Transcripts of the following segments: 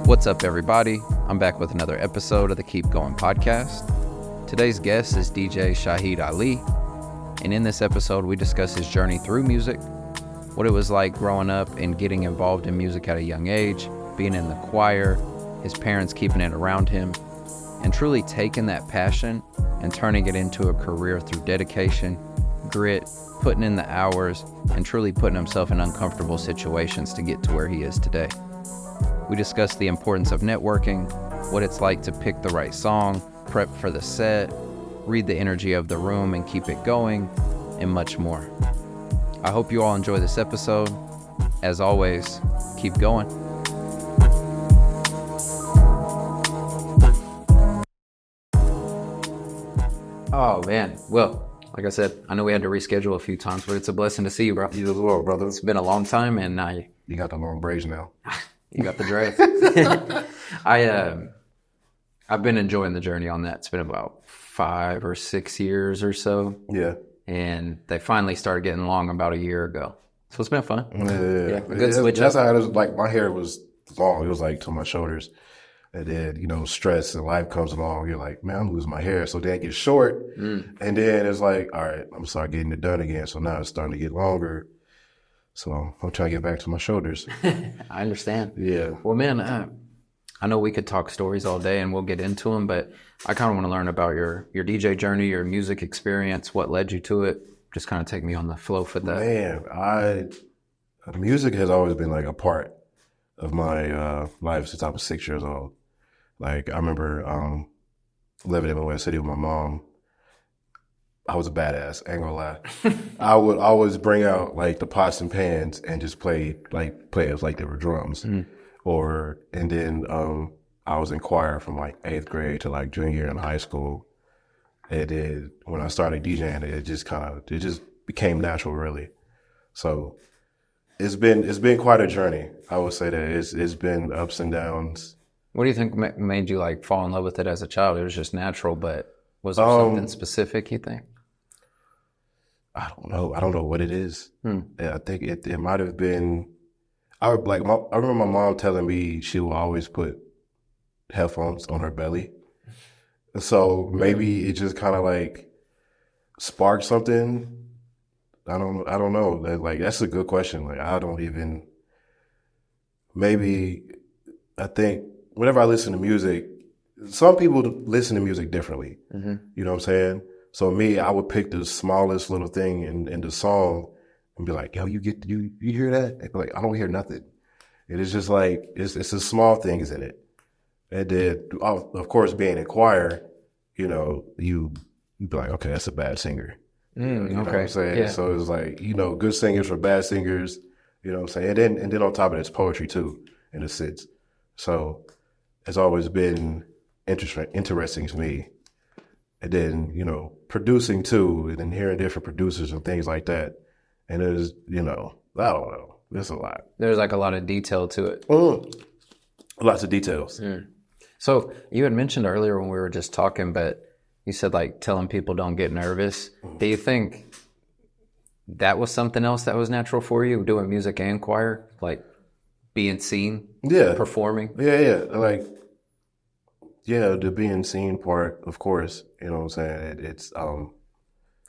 What's up, everybody? I'm back with another episode of the Keep Going podcast. Today's guest is DJ Shaheed Ali, and in this episode, we discuss his journey through music, what it was like growing up and getting involved in music at a young age, being in the choir, his parents keeping it around him, and truly taking that passion and turning it into a career through dedication, grit, putting in the hours, and truly putting himself in uncomfortable situations to get to where he is today. We discuss the importance of networking, what it's like to pick the right song, prep for the set, read the energy of the room and keep it going, and much more. I hope you all enjoy this episode. As always, keep going. Oh man, well, like I said, I know we had to reschedule a few times, but it's a blessing to see you, bro. You as well, brother. It's been a long time, and You got the long braids now. You got the dread. I've been enjoying the journey on that. It's been about 5 or 6 years or so. Yeah. And they finally started getting long about a year ago. So it's been fun. Yeah. Good switch That's up. how it was. Like, my hair was long. It was like to my shoulders. And then, stress and life comes along. You're like, man, I'm losing my hair. So then it gets short. And then it's like, all right, I'm going to start getting it done again. So now it's starting to get longer. So I'm trying to get back to my shoulders. I understand. Yeah. Well, man, I know we could talk stories all day and we'll get into them, but I kind of want to learn about your DJ journey, your music experience, what led you to it. Just kind of take me on the flow for that. Man, music has always been like a part of my life since I was 6 years old. Like, I remember living in West City with my mom. I was a badass, ain't gonna lie. I would always bring out like the pots and pans and just play it like they were drums. And then I was in choir from like 8th grade to like junior year in high school. And then when I started DJing, it just became natural, really. So it's been quite a journey. I would say that it's been ups and downs. What do you think made you like fall in love with it as a child? It was just natural, but was there something specific, you think? I don't know. I don't know what it is. Yeah, I think it might have been. I remember my mom telling me she would always put headphones on her belly. So maybe it just kind of like sparked something. I don't know. Like, that's a good question. Like, I don't even. Maybe I think whenever I listen to music, some people listen to music differently. You know what I'm saying? So me, I would pick the smallest little thing in the song and be like, yo, you hear that? They'd be like, I don't hear nothing. It is just like, it's the small things in it. And then, of course, being in choir, you'd be like, okay, that's a bad singer. You know what I'm saying? Yeah. So it's like, good singers for bad singers, you know what I'm saying? And then on top of it, it's poetry too, in a sense. So it's always been interesting to me. And then, producing too, and then hearing different producers and things like that. And there's, I don't know. There's a lot. There's like a lot of detail to it. Lots of details. So you had mentioned earlier when we were just talking, but you said like telling people don't get nervous. Do you think that was something else that was natural for you, doing music and choir, like being seen, performing? Yeah. Like, yeah, the being seen part, of course, you know what I'm saying? It's So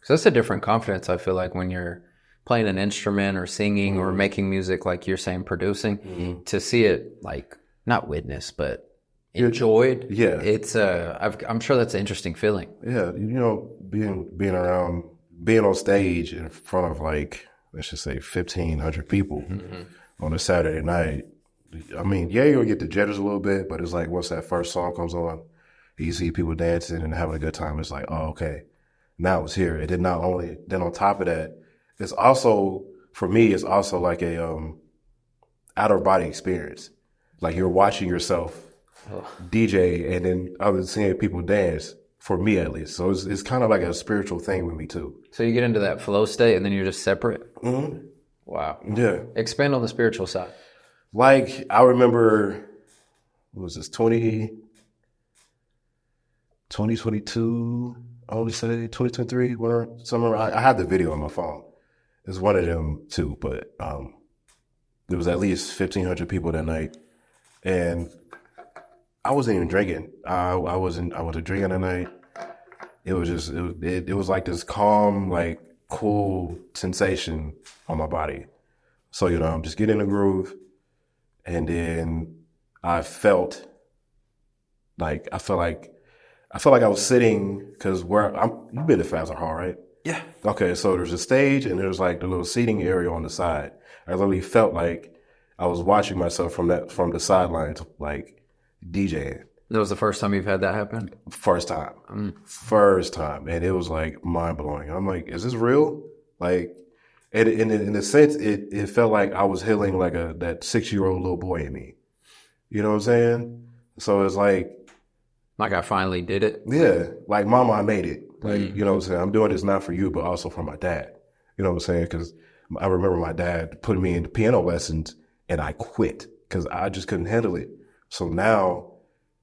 that's a different confidence, I feel like, when you're playing an instrument or singing or making music, like you're saying, producing, to see it like not witnessed, but enjoyed. Yeah. It's I'm sure that's an interesting feeling. Yeah, being on stage in front of like, let's just say 1,500 people on a Saturday night. I mean, yeah, you'll get the jitters a little bit, but it's like once that first song comes on, you see people dancing and having a good time. It's like, oh, okay, now it's here. And then on top of that, it's also, for me, it's also like a out of body experience. Like, you're watching yourself DJ and then others seeing people dance, for me at least. So it's kind of like a spiritual thing with me too. So you get into that flow state and then you're just separate? Wow. Yeah. Expand on the spiritual side. Like, I remember, what was this, 2022, I only said 2023, whatever, somewhere. I had the video on my phone. It's one of them too, but there was at least 1,500 people that night. And I wasn't even drinking. I wasn't drinking that night. It was just, it was like this calm, like cool sensation on my body. So, I'm just getting in the groove. And then I felt like I was sitting, because you've been to Fast Hall, right? Yeah. Okay, so there's a stage and there's like the little seating area on the side. I literally felt like I was watching myself from the sidelines, like DJing. That was the first time you've had that happen? First time. First time. And it was like mind blowing. I'm like, is this real? Like, and in a sense, it felt like I was healing like that 6-year-old little boy in me. You know what I'm saying? So it's like I finally did it? Yeah. Like, Mama, I made it. Like, you know what I'm saying? I'm doing this not for you, but also for my dad. You know what I'm saying? Because I remember my dad putting me into piano lessons and I quit because I just couldn't handle it. So now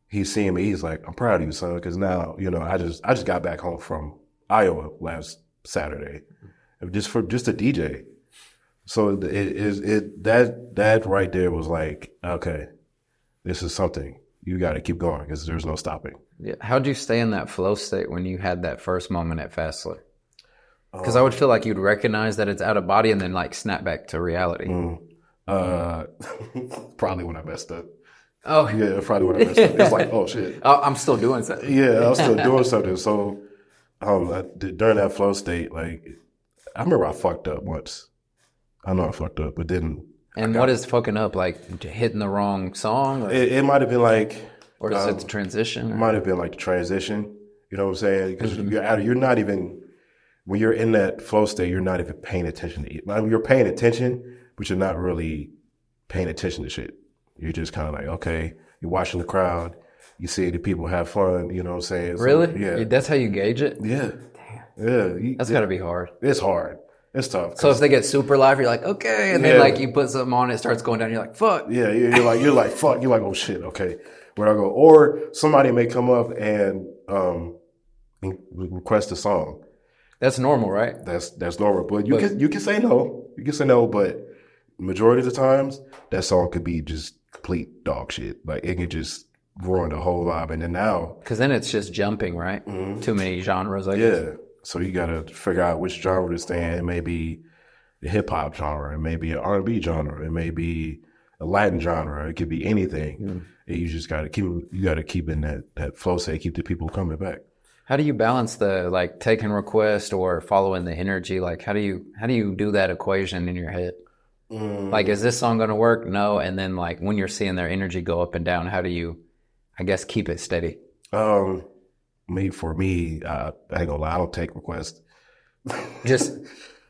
he's seeing me. He's like, I'm proud of you, son. Because now, I just got back home from Iowa last Saturday just a DJ. So that right there was like, okay, this is something. You got to keep going because there's no stopping. Yeah. How'd you stay in that flow state when you had that first moment at Fastler? Because I would feel like you'd recognize that it's out of body and then like snap back to reality. Probably when I messed up. Oh. Yeah, probably when I messed up. It's like, oh, shit. I'm still doing something. Yeah, I'm still doing something. So during that flow state, like, I remember I fucked up once. I know I fucked up, but didn't. And what is fucking up? Like hitting the wrong song? Or it might have been like... Or is it the transition? It might have been like the transition. You know what I'm saying? Because you're not even... When you're in that flow state, you're not even paying attention to it. I mean, you're paying attention, but you're not really paying attention to shit. You're just kind of like, okay, you're watching the crowd. You see the people have fun. You know what I'm saying? Really? So, yeah. That's how you gauge it? Yeah. Damn. Yeah. That's got to be hard. It's hard. It's tough. So if they get super live, you're like, okay. And then like you put something on, it starts going down. You're like, fuck. Yeah. You're like, fuck. You're like, oh shit. Okay. Where I go? Or somebody may come up and request a song. That's normal, right? That's normal. But you can say no. You can say no, but majority of the times that song could be just complete dog shit. Like it could just ruin the whole vibe. And then now, because then it's just jumping, right? Mm-hmm. Too many genres, I guess. Yeah. So you got to figure out which genre to stay in. It may be the hip hop genre. It may be an R&B genre. It may be a Latin genre. It could be anything. Mm-hmm. You just got to keep in that flow state, keep the people coming back. How do you balance the like taking request or following the energy? Like how do you do that equation in your head? Like, is this song going to work? No. And then like when you're seeing their energy go up and down, how do you, I guess, keep it steady? For me, I ain't gonna lie, I don't take requests. Just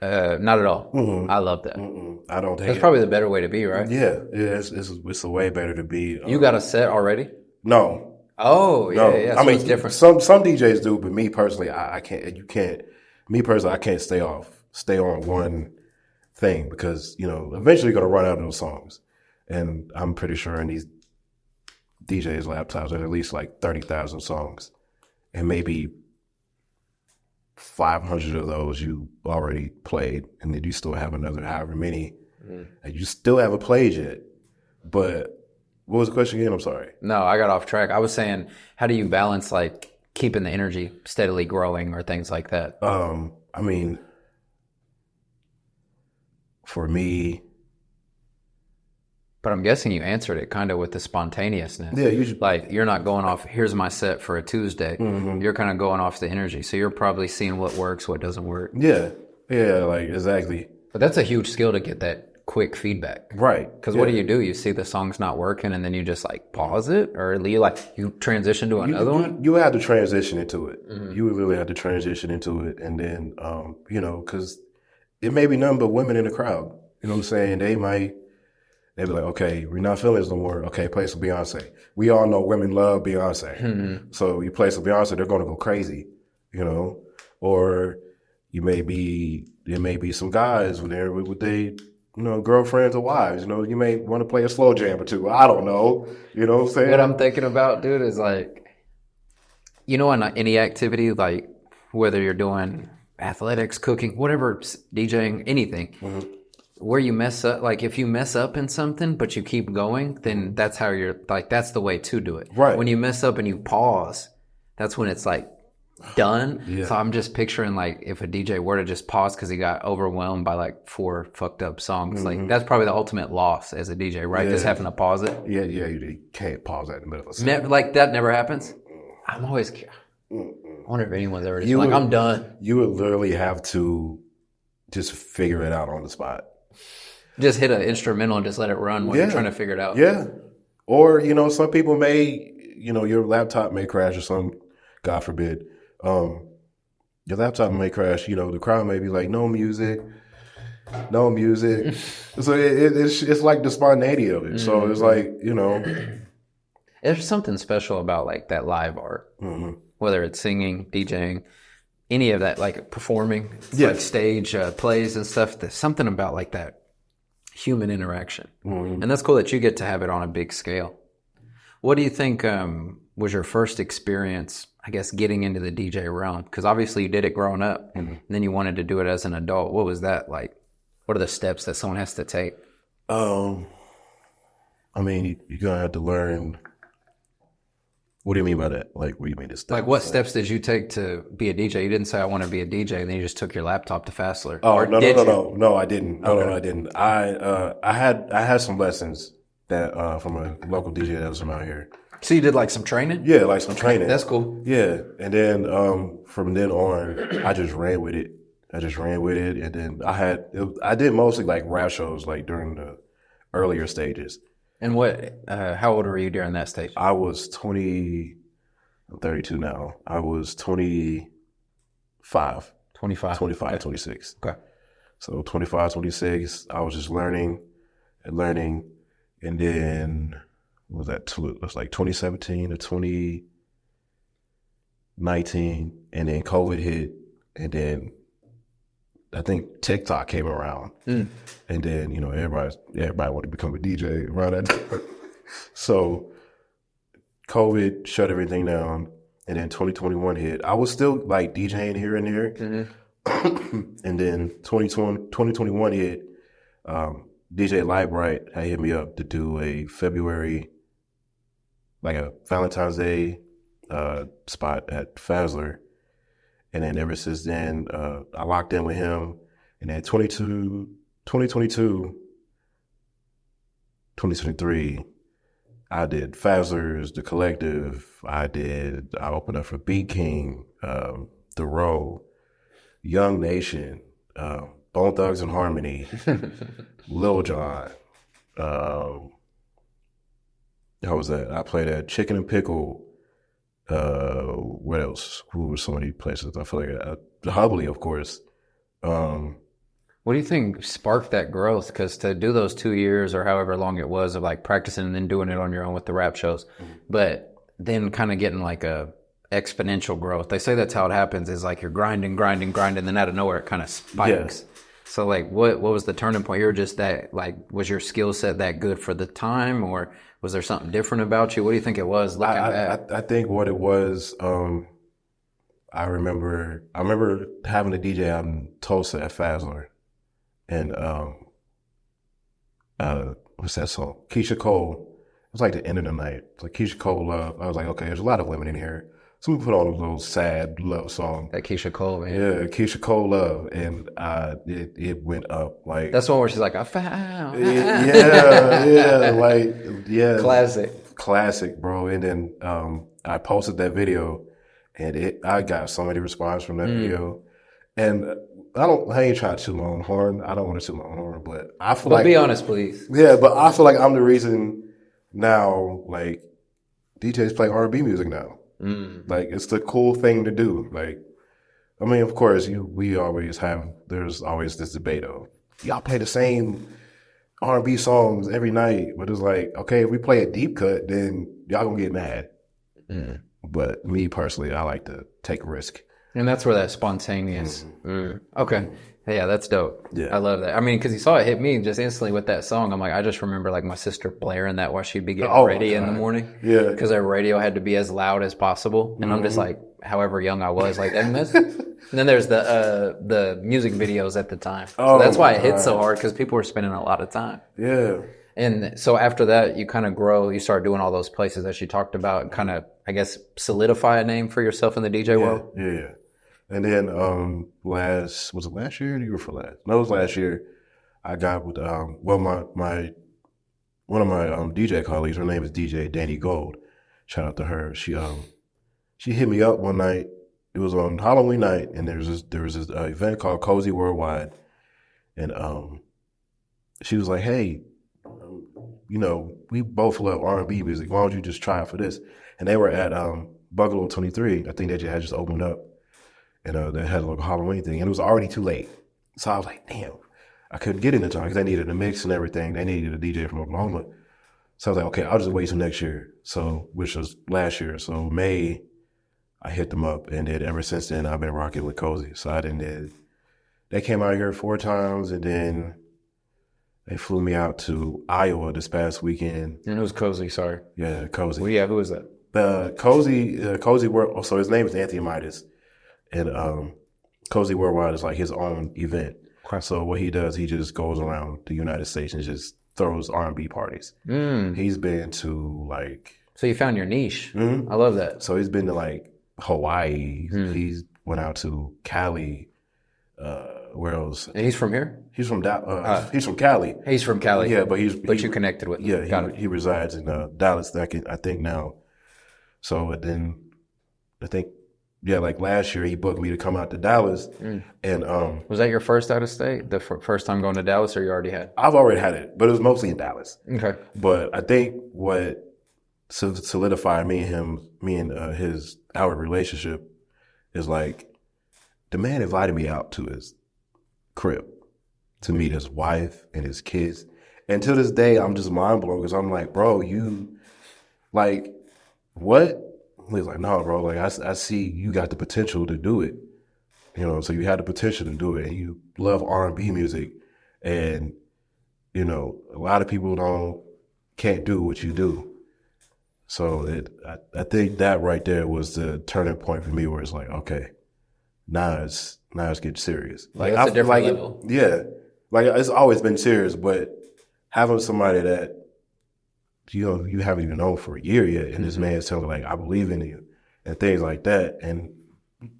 not at all. Mm-hmm. I love that. Mm-mm. I don't take That's probably the better way to be, right? Yeah. It's a way better to be. You got a set already? No. Oh, yeah, no. Yeah. So I mean, it's different. Some DJs do, but me personally, I can't. You can't. Me personally, I can't stay on one thing because eventually you're gonna run out of those songs, and I'm pretty sure in these DJs' laptops there's at least like 30,000 songs, and maybe 500 of those you already played, and then you still have another however many that you still haven't played yet. But what was the question again? I'm sorry. No, I got off track. I was saying, how do you balance like keeping the energy steadily growing or things like that? I mean, for me. But I'm guessing you answered it kind of with the spontaneousness. Yeah, you're not going off, here's my set for a Tuesday. Mm-hmm. You're kind of going off the energy. So you're probably seeing what works, what doesn't work. Yeah, like exactly. But that's a huge skill to get that quick feedback. Right. Because what do? You see the song's not working and then you just like pause it? Or you transition to another one? You have to transition into it. Mm-hmm. You really have to transition into it. And then, because it may be nothing but women in the crowd. You know what I'm saying? They'd be like, okay, we're not feeling this no more. Okay, play some Beyonce. We all know women love Beyonce. Mm-hmm. So you play some Beyonce, they're going to go crazy, Or there may be some guys when they're with their, girlfriends or wives. You may want to play a slow jam or two. I don't know. You know what I'm saying? What I'm thinking about, dude, is like, in any activity, like whether you're doing athletics, cooking, whatever, DJing, anything. Mm-hmm. where you mess up, like if you mess up in something, but you keep going, then that's how you're like, that's the way to do it. Right. When you mess up and you pause, that's when it's like done. Yeah. So I'm just picturing like if a DJ were to just pause because he got overwhelmed by like 4 fucked up songs, like that's probably the ultimate loss as a DJ, right? Yeah. Just having to pause it. Yeah, you can't pause that in the middle of a song. Like that never happens. I'm always I wonder if anyone's ever just like, I'm done. You would literally have to just figure it out on the spot. Just hit an instrumental and just let it run while you're trying to figure it out. Yeah. Or, some people may, your laptop may crash or something, God forbid. Your laptop may crash, the crowd may be like, no music. So it's like the spontaneity of it. So it's like, There's something special about like that live art, whether it's singing, DJing, any of that, like performing, like stage plays and stuff. There's something about like that human interaction. And that's cool that you get to have it on a big scale. What do you think was your first experience, I guess, getting into the DJ realm? Because obviously you did it growing up and then you wanted to do it as an adult. What was that like? What are the steps that someone has to take? I mean, you're going to have to learn. What do you mean by that? Like, what do you mean to steps? Like, what steps did you take to be a DJ? You didn't say, I want to be a DJ, and then you just took your laptop to Fastler. Oh, no, I didn't. No, I didn't. I had some lessons that from a local DJ that was from out here. So you did like some training? Yeah, like some training. That's cool. Yeah, and then from then on, I just ran with it. And then I did mostly like rap shows like during the earlier stages. And how old were you during that stage? I was 20, I'm 32 now. I was 25. 25. 25, 26. Okay. So 25, 26, I was just learning. And then, what was that? It was like 2017 to 2019. And then COVID hit. And then I think TikTok came around, and then everybody wanted to become a DJ around that time. So COVID shut everything down, and then 2021 hit. I was still like DJing here and there, and then 2021 hit. DJ Lightbright had hit me up to do a February, like a Valentine's Day spot at Fazler. And then ever since then, I locked in with him. And then 2023, I did Fazlers, The Collective. I opened up for Beat King, The Row, Young Nation, Bone Thugs and Harmony, Lil Jon. How was that? I played at Chicken and Pickle. What else? Who were so many places? I feel like Hubley, of course. What do you think sparked that growth? Because to do those 2 years or however long it was of like practicing and then doing it on your own with the rap shows, but then kind of getting like a exponential growth. They say that's how it happens, is like you're grinding, then out of nowhere it kind of spikes. Yeah. So like what was the turning point? You were just that, like, was your skill set that good for the time, or was there something different about you? What do you think it was looking back? I think what it was, I remember having a DJ out in Tulsa at Fazler, and what's that song? Keisha Cole. It was like the end of the night. It's like Keisha Cole Love. I was like, okay, there's a lot of women in here. So we put on a little sad love song. That Keisha Cole, man. Yeah, Keisha Cole Love. And it went up like... That's the one where she's like, I found... Yeah. Classic, bro. And then I posted that video, and I got so many response from that video. And I ain't trying to toot my own horn. I don't want to toot my own horn, but I feel like... But be honest, please. Yeah, but I feel like I'm the reason now, like, DJs play R&B music now. Like, it's the cool thing to do. Like, I mean, of course, there's always this debate of, y'all play the same R&B songs every night, but it's like, okay, if we play a deep cut, then y'all gonna get mad. But me personally, I like to take a risk. And that's where that spontaneous. Okay. Yeah, that's dope. Yeah. I love that. I mean, because you saw it hit me just instantly with that song. I'm like, I just remember like my sister blaring that while she'd be getting ready in the morning. Yeah. Because our radio had to be as loud as possible. And I'm just like, however young I was, like, and then there's the music videos at the time. So that's why it hit so hard, because people were spending a lot of time. Yeah. And so after that, you kind of grow, you start doing all those places that you talked about, and kind of, I guess, solidify a name for yourself in the DJ world. Yeah. And then was it last year or the year before last? No, it was last year. I got with one of my DJ colleagues. Her name is DJ Danny Gold. Shout out to her. She hit me up one night. It was on Halloween night, and there was this event called Cozy Worldwide, and she was like, "Hey, we both love R&B music. Why don't you just try it for this?" And they were at Bungalow 23. I think they had just opened up, and they had a little Halloween thing, and it was already too late. So I was like, "Damn, I couldn't get in the time because they needed a mix and everything. They needed a DJ from Oklahoma." So I was like, "Okay, I'll just wait till next year." So, which was last year. So May, I hit them up, and then ever since then, I've been rocking with Cozy. So they came out here 4 times, and then they flew me out to Iowa this past weekend. And it was Cozy, sorry. Yeah, Cozy. Well, yeah, who was that? The Cozy World. So his name is Anthony Midas, and Cozy Worldwide is like his own event. Okay. So what he does, he just goes around the United States and just throws R&B parties. He's been to like. So you found your niche. I love that. So he's been to like Hawaii. He's went out to Cali. Where else? And he's from here? He's from he's from Cali. He's from Cali. Yeah, but you connected with him. Yeah, he resides in Dallas. I think now. So then, I think like last year he booked me to come out to Dallas, and was that your first out of state? The first time going to Dallas, or you already had? I've already had it, but it was mostly in Dallas. Okay. But I think what solidified me and our relationship is like the man invited me out to his crib to meet his wife and his kids. And to this day, I'm just mind blown because I'm like, bro, you like what? He's like, no, bro, like I see you got the potential to do it. So you had the potential to do it, and you love R&B music, and a lot of people can't do what you do. So I think that right there was the turning point for me, where it's like, okay, now it's getting serious. Like that's a different level. Yeah, like it's always been serious, but having somebody that you haven't even known for a year yet, and this man is telling like, I believe in you, and things like that, and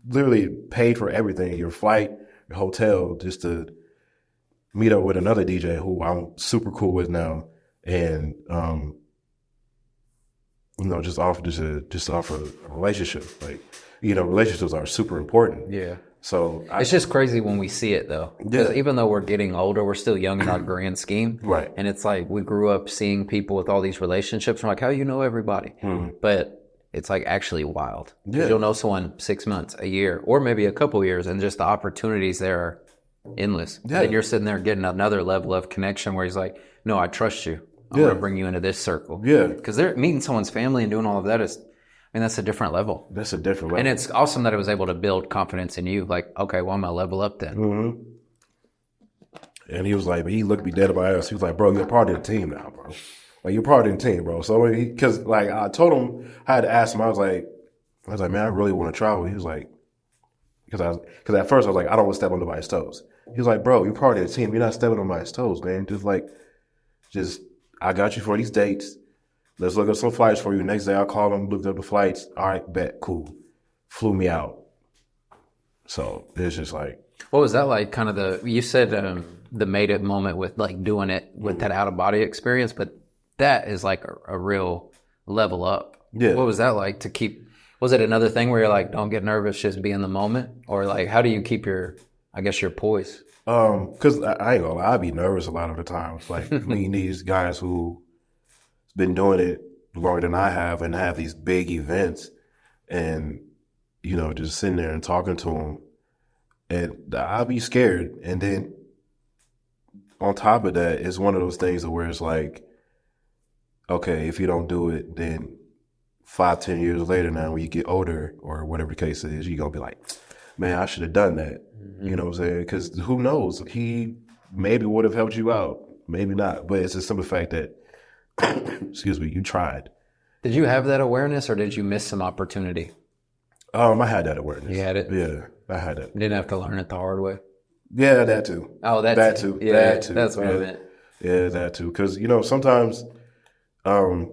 literally paid for everything, your flight, your hotel, just to meet up with another DJ who I'm super cool with now, and just offer a relationship. Like, relationships are super important. Yeah. So it's just crazy when we see it, though. Yeah. Even though we're getting older, we're still young in our grand scheme. Right. And it's like we grew up seeing people with all these relationships. We're like, how do you know everybody? But it's like actually wild. Yeah. You'll know someone 6 months, a year, or maybe a couple years, and just the opportunities there are endless. Yeah. And you're sitting there getting another level of connection where he's like, no, I trust you. I'm going to bring you into this circle. Yeah. Because they're meeting someone's family and doing all of that is, that's a different level. That's a different level. And it's awesome that it was able to build confidence in you. Like, okay, well, I'm going to level up then. And he was like, he looked me dead in my ass. He was like, bro, you're part of the team now, bro. Like, you're part of the team, bro. So, because like I told him, I had to ask him, I was like, man, I really want to travel. He was like, because at first I was like, I don't want to step on nobody's toes. He was like, bro, you're part of the team. You're not stepping on nobody's toes, man. I got you for these dates. Let's look up some flights for you. Next day I called him, looked up the flights. All right, bet, cool. Flew me out. So it's just like. What was that like? Kind of you said the made it moment with like doing it with that out of body experience, but that is like a real level up. Yeah. What was that like to keep? Was it another thing where you're like, don't get nervous, just be in the moment, or like how do you keep your poise? Because I ain't gonna lie, I be nervous a lot of the times. Like meeting these guys who been doing it longer than I have and have these big events, and just sitting there and talking to them, and I'll be scared. And then on top of that, it's one of those things where it's like, okay, if you don't do it, then 5-10 years later now, when you get older or whatever the case is, you're gonna be like, man, I should have done that. Mm-hmm. You know what I'm saying? Because who knows? He maybe would have helped you out, maybe not. But it's the simple fact that, excuse me, you tried. Did you have that awareness, or did you miss some opportunity? I had that awareness. You had it? Yeah, I had it. You didn't have to learn it the hard way? Yeah, that too. Oh, that too. Yeah, that too. That's what I meant. Yeah, that too. Because, sometimes, some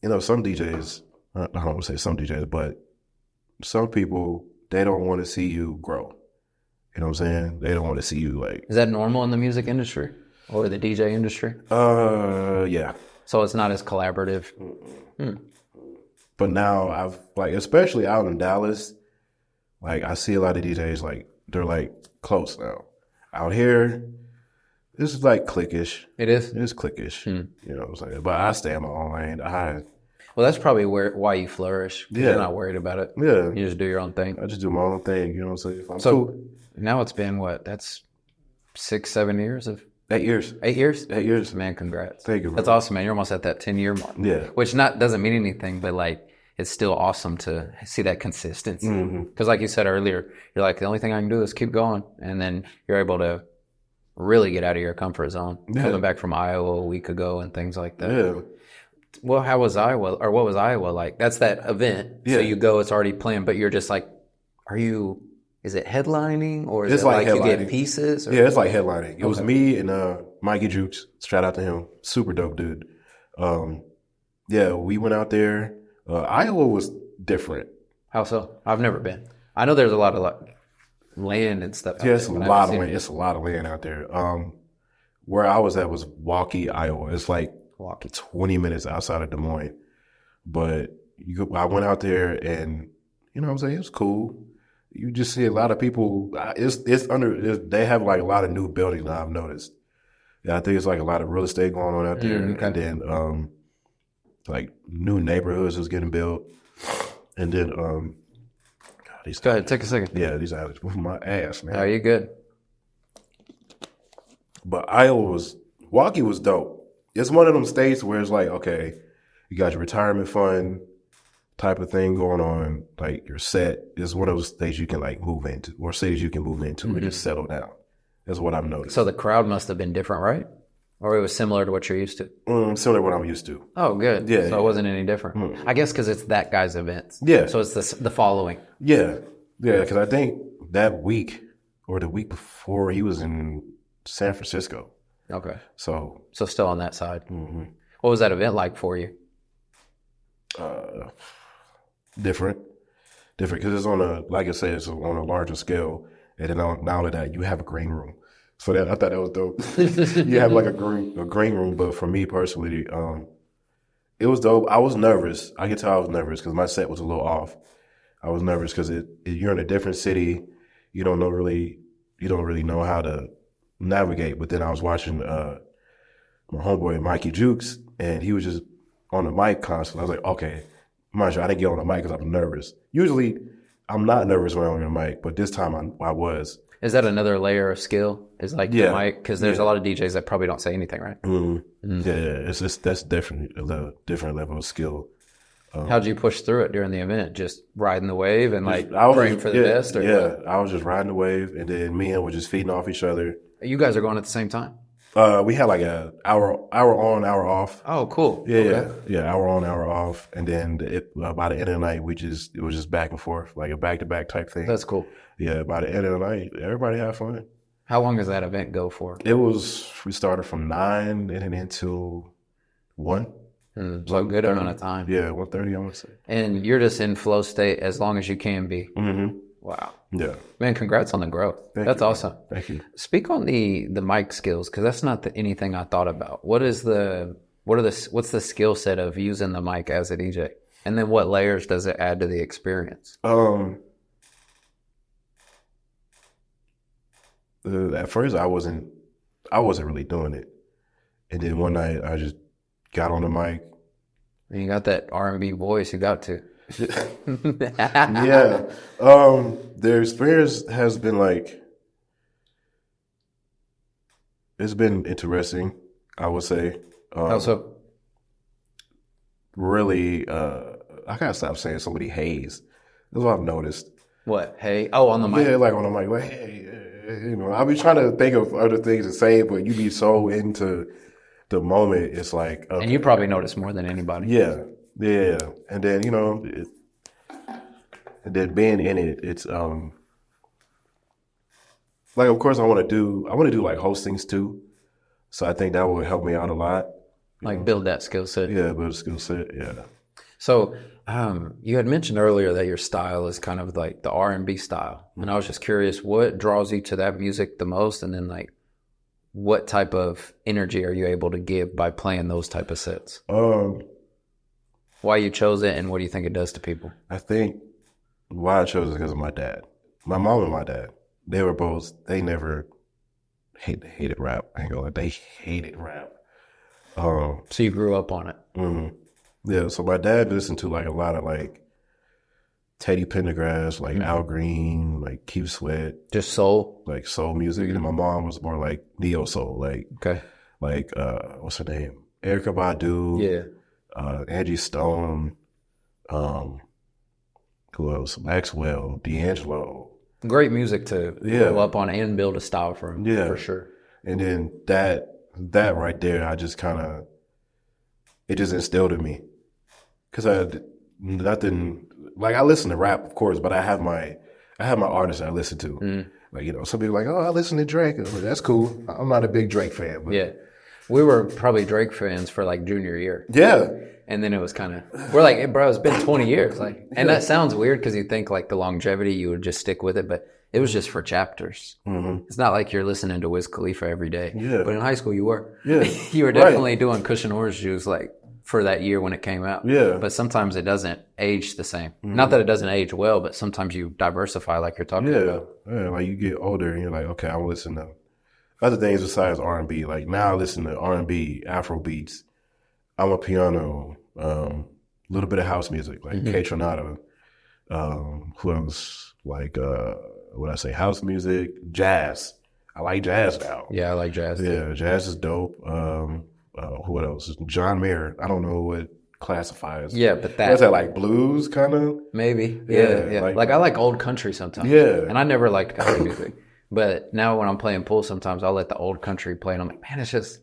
DJs, I don't want to say some DJs, but some people, they don't want to see you grow. You know what I'm saying? They don't want to see you like. Is that normal in the music industry or the DJ industry? Yeah. So it's not as collaborative. But now I've especially out in Dallas, I see a lot of DJs they're close now. Out here, this is cliquish. It is? It's cliquish. You know what I'm saying? But I stay in my own lane. Well, that's probably why you flourish. Yeah. You're not worried about it. Yeah. You just do your own thing. I just do my own thing. You know what I'm saying? If I'm so cool. Now it's been what? That's 6-7 years of 8 years. 8 years? 8 years. Man, congrats. Thank you, bro. That's awesome, man. You're almost at that 10-year mark. Yeah. Which doesn't mean anything, but it's still awesome to see that consistency. Because like you said earlier, you're like, the only thing I can do is keep going. And then you're able to really get out of your comfort zone. Yeah. Coming back from Iowa a week ago and things like that. Yeah. Well, how was Iowa, or what was Iowa like? That's that event. Yeah. So you go, it's already planned, but you're just is it headlining, or is it you get pieces? Or? Yeah, it's like headlining. It was me and Mikey Jukes. Shout out to him. Super dope dude. Yeah, we went out there. Iowa was different. How so? I've never been. I know there's a lot of land and stuff. Yeah, it's a lot of land. It's a lot of land out there. Where I was at was Waukee, Iowa. It's 20 minutes outside of Des Moines. But I went out there and, you know what I'm saying, it was cool. You just see a lot of people. They have a lot of new buildings that I've noticed. Yeah, I think it's a lot of real estate going on out there. Okay. And then new neighborhoods was getting built. And then go ahead, take a second. Yeah, these alleys with my ass, man. Are you good? But Waukee was dope. It's one of them states where it's okay, you got your retirement fund type of thing going on, you're set. It's one of those states you can move into, or cities you can move into and just settle down. That's what I've noticed. So the crowd must have been different, right? Or it was similar to what you're used to? Similar to what I'm used to. Oh, good. Yeah. So it wasn't any different. I guess because it's that guy's events. Yeah. So it's the following. Yeah. Yeah, because I think that week or the week before he was in San Francisco. Okay. So still on that side. Mm-hmm. What was that event like for you? Different because it's like I said, it's on a larger scale. And then not only that, you have a green room. So I thought that was dope. You have a green room, but for me personally, it was dope. I was nervous. I could tell I was nervous because my set was a little off. I was nervous because you're in a different city. You don't really know how to navigate. But then I was watching my homeboy Mikey Jukes, and he was just on the mic constantly. I was like, okay, mind you, I didn't get on the mic because I'm nervous. Usually, I'm not nervous when I'm on the mic, but this time I was. Is that another layer of skill? Is the mic? Because there's a lot of DJs that probably don't say anything, right? Mm-hmm. Mm-hmm. Yeah, that's definitely a different level of skill. How'd you push through it during the event? Just riding the wave and praying for the best? Or what? I was just riding the wave, and then me and him were just feeding off each other. You guys are going at the same time? We had a hour on, hour off. Oh, cool. Yeah, okay. Yeah, hour on, hour off, and then by the end of the night, it was just back and forth, like a back-to-back type thing. That's cool. Yeah, by the end of the night, everybody had fun. How long does that event go for? We started from 9 and then until 1. So a good amount of time. Yeah, 1:30, I would say. And you're just in flow state as long as you can be. Mm-hmm. Wow. Yeah. Man, congrats on the growth. That's awesome. Thank you. Speak on the mic skills, because that's not anything I thought about. What's the skill set of using the mic as a DJ? And then what layers does it add to the experience? At first I wasn't really doing it. And then one night I just got on the mic. And you got that R&B voice, you got to. Yeah. The experience has been it's been interesting, I would say. How so? Really, I gotta stop saying so many haze. That's what I've noticed. What? Hey? Oh, on the mic? Yeah, like on the mic, like, hey, I'll be trying to think of other things to say, but you be so into the moment, it's like, okay. And you probably notice more than anybody. Yeah. And then, and then being in it, it's, like, of course I want to do like hostings too. So I think that would help me out a lot. Like build that skill set. Yeah, build a skill set. Yeah. So you had mentioned earlier that your style is kind of like the R&B style. And I was just curious, what draws you to that music the most? And then like, what type of energy are you able to give by playing those type of sets? Why you chose it and what do you think it does to people? I think why I chose it because of my dad. My mom and my dad. They never hated rap. I ain't gonna lie, they hated rap. So you grew up on it. Mm-hmm. Yeah, so my dad listened to like a lot of like Teddy Pendergrass, like Al Green, like Keith Sweat. Just soul? Like soul music. And my mom was more like neo soul, okay. Like what's her name? Erykah Badu. Yeah. Angie Stone. Who else? Maxwell, D'Angelo. Great music to grow up on and build a style from, for sure. And then that right there, I just it just instilled in me. Because I listen to rap, of course, but I have my artists I listen to. Mm. Like, some people are like, oh, I listen to Drake. Like, that's cool. I'm not a big Drake fan. But. Yeah. We were probably Drake fans for like junior year. Yeah. And then it was we're like, hey, bro, it's been 20 years. Like, and that sounds weird because you think like the longevity, you would just stick with it, but it was just for chapters. Mm-hmm. It's not like you're listening to Wiz Khalifa every day. Yeah. But in high school, you were. Yeah. You were definitely doing Cushion Orange Juice like for that year when it came out. Yeah. But sometimes it doesn't age the same. Mm-hmm. Not that it doesn't age well, but sometimes you diversify like you're talking about. Yeah. Like you get older and you're like, okay, I'm listening to other things besides R&B. Like now I listen to R&B, Afro beats. I'm a piano, little bit of house music, like K-Tronada. Who else? Like, what I say? House music, jazz. I like jazz now. Yeah, I like jazz. Yeah, jazz is dope. What else? John Mayer. I don't know what classifies. Yeah, but what's that, like blues kind of? Maybe. Yeah. Like I like old country sometimes. Yeah. And I never liked country music. But now when I'm playing pool, sometimes I'll let the old country play and I'm like, man, it's just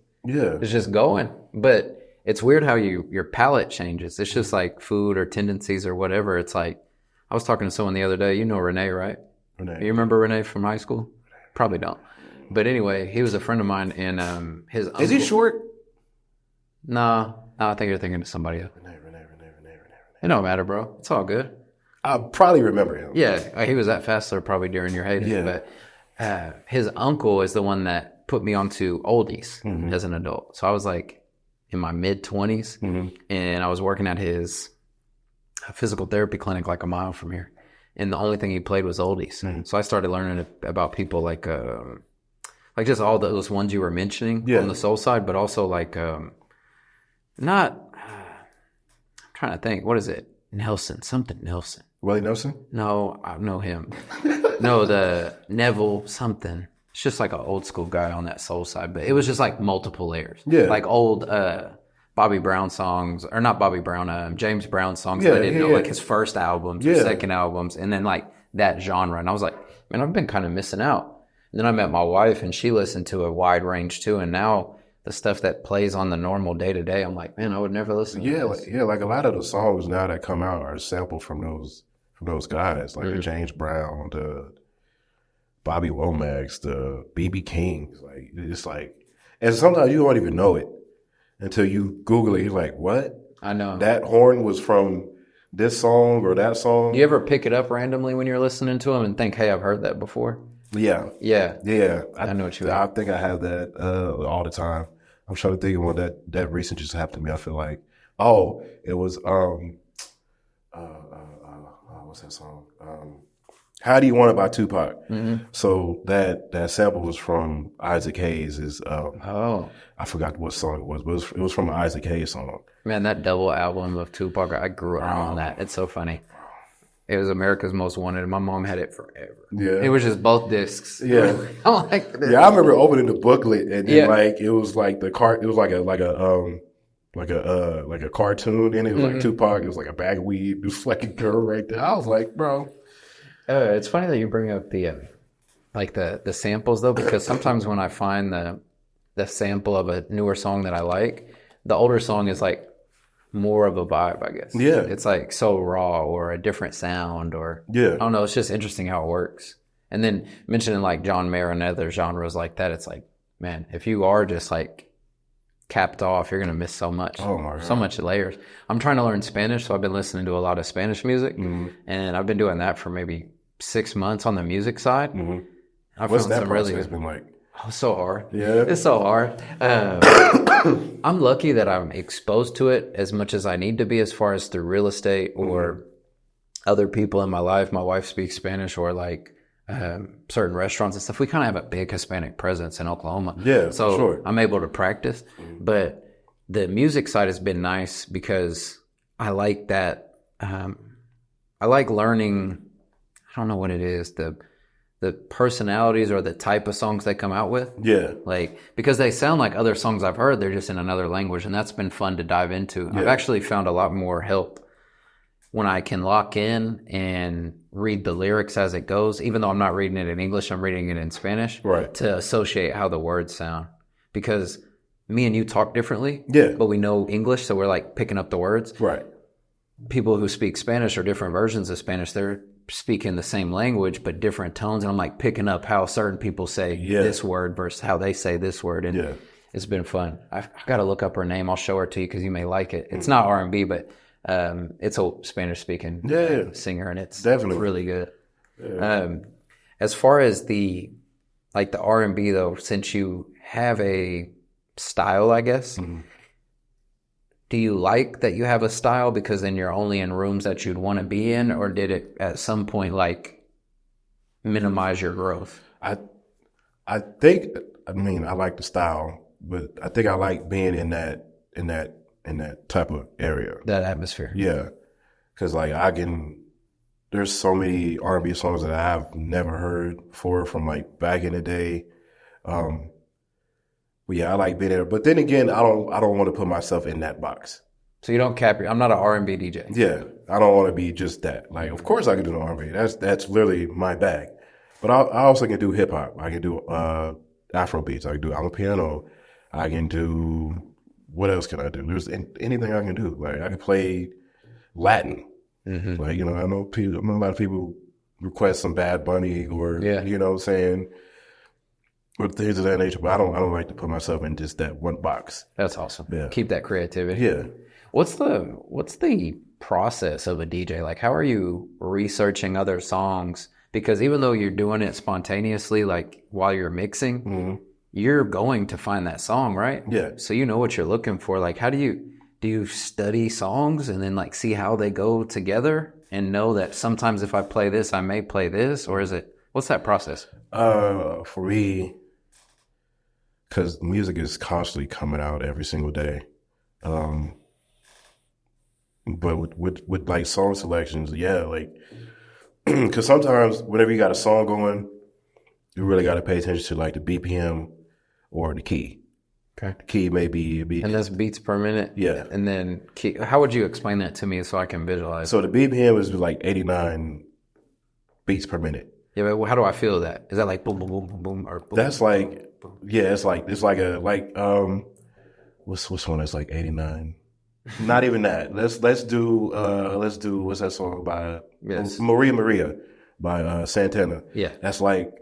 going. But it's weird how your palate changes. It's just like food or tendencies or whatever. It's like, I was talking to someone the other day. You know Renee, right? Renee. You remember Renee from high school? Probably don't. But anyway, he was a friend of mine and his uncle. Is he short? No, I think you're thinking of somebody else. Renee. It don't matter, bro. It's all good. I probably remember him. Yeah, he was at Fassler probably during your heyday. Yeah. But his uncle is the one that put me onto oldies as an adult. So I was like in my mid-20s and I was working at his physical therapy clinic like a mile from here. And the only thing he played was oldies. So I started learning about people like just all those ones you were mentioning on the soul side, but also like I'm trying to think, what is it? Something Nelson. Willie Nelson? No, I know him. No, the Neville something. It's just like an old school guy on that soul side, but it was just like multiple layers. Yeah. Like old Bobby Brown songs, or not Bobby Brown, James Brown songs that I didn't know, like his first albums or second albums, and then like that genre. And I was like, man, I've been kind of missing out. And then I met my wife and she listened to a wide range too. And now the stuff that plays on the normal day to day, I'm like, man, I would never listen to this. Like a lot of the songs now that come out are sampled from those guys, like the James Brown, the Bobby Womack's, the B.B. King's. Like it's like, and sometimes you don't even know it until you Google it. You're like, what? I know that horn was from this song or that song. You ever pick it up randomly when you're listening to them and think, hey, I've heard that before? Yeah. I know what you mean. I think I have that all the time. I'm trying to think of one that recent just happened to me. I feel like, it was what's that song? How Do You Want It by Tupac. So that sample was from Isaac Hayes'. I forgot what song it was, but it was from an Isaac Hayes song. Man, that double album of Tupac, I grew up on that. It's so funny. It was America's Most Wanted, and my mom had it forever. Yeah, it was just both discs. Yeah, I'm like, I remember opening the booklet, and then like it was like it was like a cartoon, and it was like Tupac. It was like a bag of weed. It was like a girl right there. I was like, bro, It's funny that you bring up the like the samples though, because sometimes when I find the sample of a newer song that I like, the older song is like more of a vibe, I guess. Yeah. It's like so raw or a different sound or Yeah. I don't know. It's just interesting how it works. And then mentioning like John Mayer and other genres like that, it's like, man, if you are just like capped off, you're gonna miss so much. Oh my God. So much layers. I'm trying to learn Spanish, so I've been listening to a lot of Spanish music, and I've been doing that for maybe 6 months on the music side. I've What's found that some process been like? Oh, so hard. Yeah. It's so hard. I'm lucky that I'm exposed to it as much as I need to be, as far as through real estate or other people in my life. My wife speaks Spanish, or like certain restaurants and stuff. We kind of have a big Hispanic presence in Oklahoma. Yeah, so sure. I'm able to practice. But the music side has been nice because I like that. I like learning. I don't know what it is. The personalities or the type of songs they come out with. Yeah. Like, because they sound like other songs I've heard, they're just in another language, and that's been fun to dive into. Yeah. I've actually found a lot more help when I can lock in and read the lyrics as it goes, even though I'm not reading it in English, I'm reading it in Spanish, Right. to associate how the words sound. Because me and you talk differently, Yeah. but we know English, so we're like picking up the words. Right. People who speak Spanish or different versions of Spanish, they're speaking the same language but different tones, and I'm like picking up how certain people say this word versus how they say this word, and it's been fun. I've got to look up her name. I'll show her to you because you may like it. It's not R&B, but it's a Spanish speaking singer, and it's definitely really good. As far as the R&B though, since you have a style, I guess, do you like that you have a style because then you're only in rooms that you'd want to be in, or did it at some point like minimize your growth? I think, I mean, I like the style, but I think I like being in that type of area. That atmosphere. Yeah. Cause like there's so many R&B songs that I've never heard before from like back in the day. But yeah, I like being there. But then again, I don't want to put myself in that box. So you don't cap I'm not an R&B DJ. Yeah. I don't want to be just that. Like, of course I can do the R&B. That's literally my bag. But I also can do hip hop. I can do Afro beats. I can do amapiano. I can do, what else can I do? There's anything I can do. Like, I can play Latin. Like, you know, I know a lot of people request some Bad Bunny or, you know what I'm saying, or things of that nature. But I don't like to put myself in just that one box. That's awesome. Yeah. Keep that creativity. Yeah. What's the process of a DJ? Like, how are you researching other songs? Because even though you're doing it spontaneously, like while you're mixing, you're going to find that song, right? Yeah. So you know what you're looking for. Like, how do you study songs and then like see how they go together and know that sometimes if I play this, I may play this? Or what's that process? For me, because music is constantly coming out every single day. But with like song selections, like, because sometimes whenever you got a song going, you really got to pay attention to like the BPM or the key. Okay. The key may be and that's beats per minute. Yeah. And then key, how would you explain that to me so I can visualize? So the BPM is like 89 beats per minute. Yeah, but how do I feel that? Is that like boom, boom, boom, boom, boom, or boom? That's like, it's like what's one that's like 89? Not even that. Let's do what's that song by Maria by Santana. Yeah. That's like,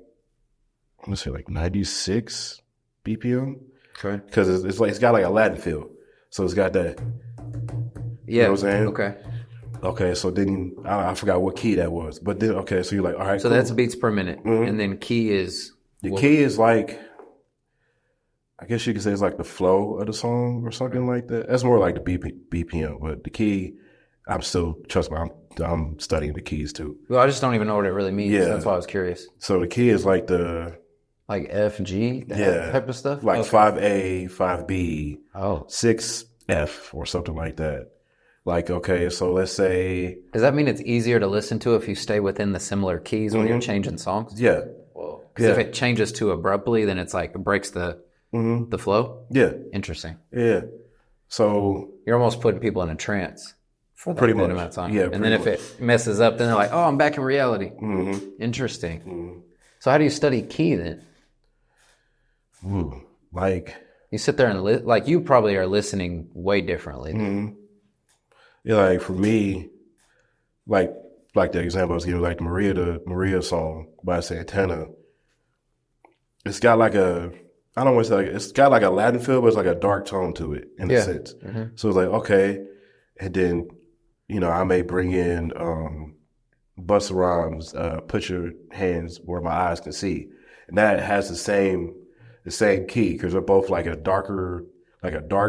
let's say like 96 BPM. Okay. Because it's like it's got like a Latin feel. So it's got that. You know what I'm saying? Okay. Okay, so then I forgot what key that was. But then so you're like, all right, so cool. That's beats per minute. And then key is key is like, I guess you could say it's like the flow of the song or something like that. That's more like the BPM, but the key, trust me, I'm studying the keys too. Well, I just don't even know what it really means. Yeah. That's why I was curious. So the key is like like F, G, that type of stuff? Like 5A, 5B, 6F or something like that. Like, okay, so let's say... Does that mean it's easier to listen to if you stay within the similar keys when you're changing songs? Yeah. Because if it changes too abruptly, then it's like it breaks the flow? Yeah. Interesting. Yeah. So... You're almost putting people in a trance for that Pretty much. amount of time. Yeah, and then if it messes up, then they're like, oh, I'm back in reality. Interesting. So how do you study key then? Like, you sit there and like you probably are listening way differently. Yeah, like for me, like the example I was giving, like the Maria song by Santana. It's got like I don't want to say it's got like a Latin feel, but it's like a dark tone to it in a sense. So it's like, okay. And then, I may bring in Busta Rhymes, Put Your Hands Where My Eyes Can See. And that has the same key because they're both like a dark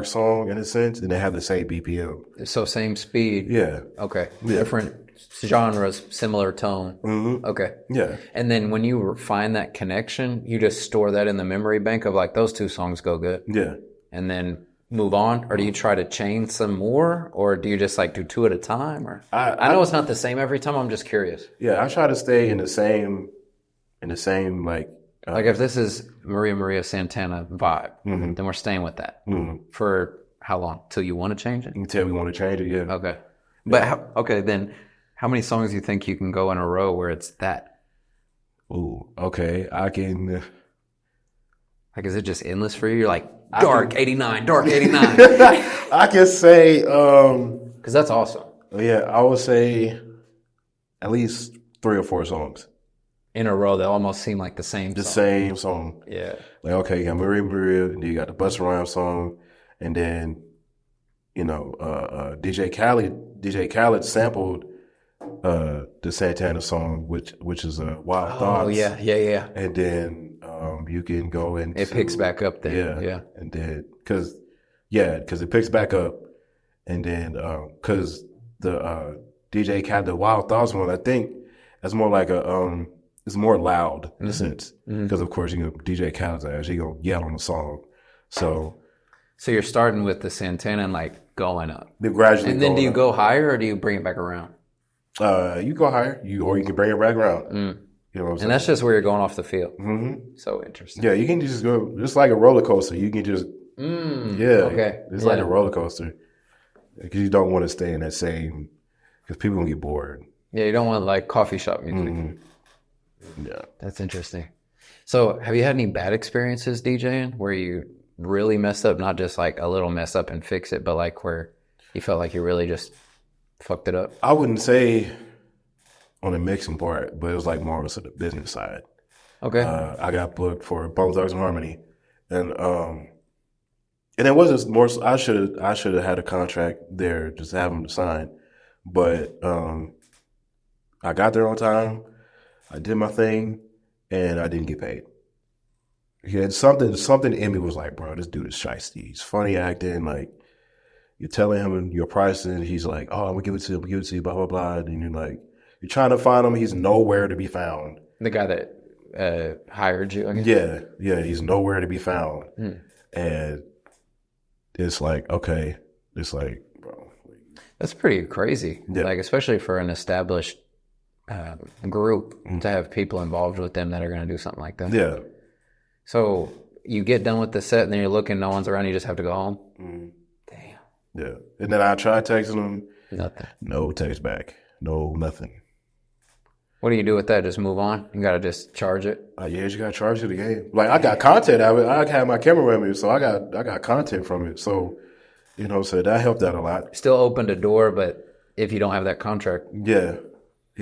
song in a sense, and they have the same BPM. So same speed. Yeah. Okay. Yeah. Different genres, similar tone. Okay. Yeah. And then when you find that connection, you just store that in the memory bank of like, those two songs go good. Yeah. And then move on? Or do you try to change some more? Or do you just like do two at a time? Or I know it's not the same every time. I'm just curious. Yeah. I try to stay in the same like if this is Maria Santana vibe, then we're staying with that for how long? Till you want to change it? Until we want to change it, yeah. Okay. But then how many songs do you think you can go in a row where it's that? Ooh, okay. I can. Like, is it just endless for you? You're like, dark 89. I can say. Because that's awesome. Yeah, I would say at least 3 or 4 songs. In a row, they almost seem like the same song. Same song. Yeah. Like, okay, you got Maria, and then you got the Busta Rhymes song, and then, DJ Khaled sampled the Santana song, which is Wild Thoughts. Oh, yeah. And then you can go and it picks back up then. Yeah. And then, because it picks back up, and then, because the DJ Khaled, the Wild Thoughts one, I think that's more like it's more loud in a sense. Because, of course, DJ Khaled's ass, he gonna yell on the song. So you're starting with the Santana and like going up. Gradually. And then do you go higher or do you bring it back around? You go higher, or you can bring it back around. You know what I'm saying? And that's just where you're going off the field. So interesting. Yeah, you can just go, just like a roller coaster. You can just, okay. It's like a roller coaster. Because you don't want to stay in that same, because people gonna get bored. Yeah, you don't want like coffee shop music. Yeah. That's interesting. So have you had any bad experiences DJing where you really messed up, not just like a little mess up and fix it, but like where you felt like you really just fucked it up? I wouldn't say on the mixing part, but it was like more of the business side. Okay. I got booked for Bone Thugs and Harmony, and it wasn't more. I should have had a contract there, just have them to sign, but I got there on time. I did my thing, and I didn't get paid. He had something in me was like, bro, this dude is shiesty. He's funny acting. Like, you're telling him your price, and he's like, oh, I'm gonna give it to you, blah blah blah. And you're like, you're trying to find him. He's nowhere to be found. The guy that hired you, I guess? Yeah, he's nowhere to be found. And it's like, okay, it's like, bro, that's pretty crazy. Yeah. Like, especially for an established group to have people involved with them that are going to do something like that. Yeah. So you get done with the set and then you're looking, no one's around, you just have to go home? Damn. Yeah. And then I tried texting them. Nothing. No text back. No, nothing. What do you do with that? Just move on? You got to just charge it? Yeah, you got to charge it again. Like, I got content out of it. I had my camera with me, so I got content from it. So, so that helped out a lot. Still opened a door, but if you don't have that contract. Yeah.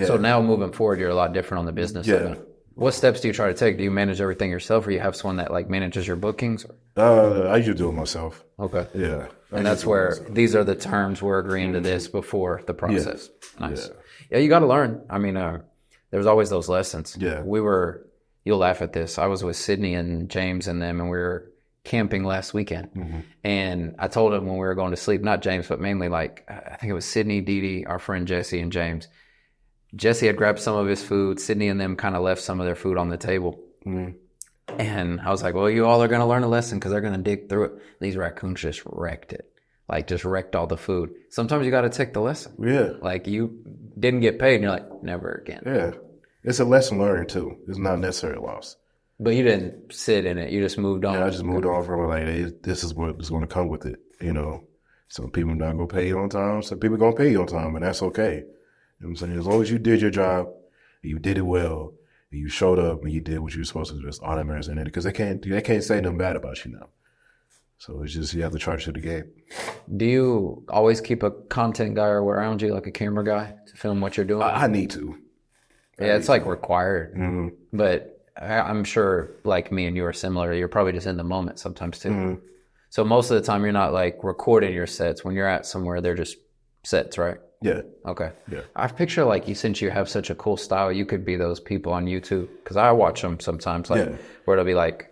So now moving forward, you're a lot different on the business side. What steps do you try to take? Do you manage everything yourself, or you have someone that like manages your bookings? I usually do it myself. Okay. Yeah. And that's where these are the terms we're agreeing to this before the process. Yeah. Nice. Yeah, you got to learn. I mean, there's always those lessons. Yeah. You'll laugh at this. I was with Sydney and James and them, and we were camping last weekend. And I told them when we were going to sleep, not James, but mainly like, I think it was Sydney, Dee Dee, our friend Jesse, and James. Jesse had grabbed some of his food. Sydney and them kind of left some of their food on the table. And I was like, well, you all are going to learn a lesson because they're going to dig through it. These raccoons just wrecked it. Like, just wrecked all the food. Sometimes you got to take the lesson. Yeah. Like, you didn't get paid, and you're like, never again. Yeah. It's a lesson learned, too. It's not necessarily a loss. But you didn't sit in it. You just moved on. Yeah, I just moved on from it. Like, this is what is going to come with it, Some people not gonna pay you on time. Some people gonna pay you on time, and that's okay. You know what I'm saying? As long as you did your job, you did it well, and you showed up, and you did what you were supposed to do, that's all that matters in it. Because they can't say nothing bad about you now. So it's just, you have to charge to the game. Do you always keep a content guy around you, like a camera guy, to film what you're doing? I need to. Yeah, it's like required. Mm-hmm. But I'm sure, like me and you are similar. You're probably just in the moment sometimes too. Mm-hmm. So most of the time, you're not like recording your sets. When you're at somewhere, they're just sets, right? Yeah. Okay. Yeah. I picture like you, since you have such a cool style, you could be those people on YouTube. Because I watch them sometimes, like where it'll be like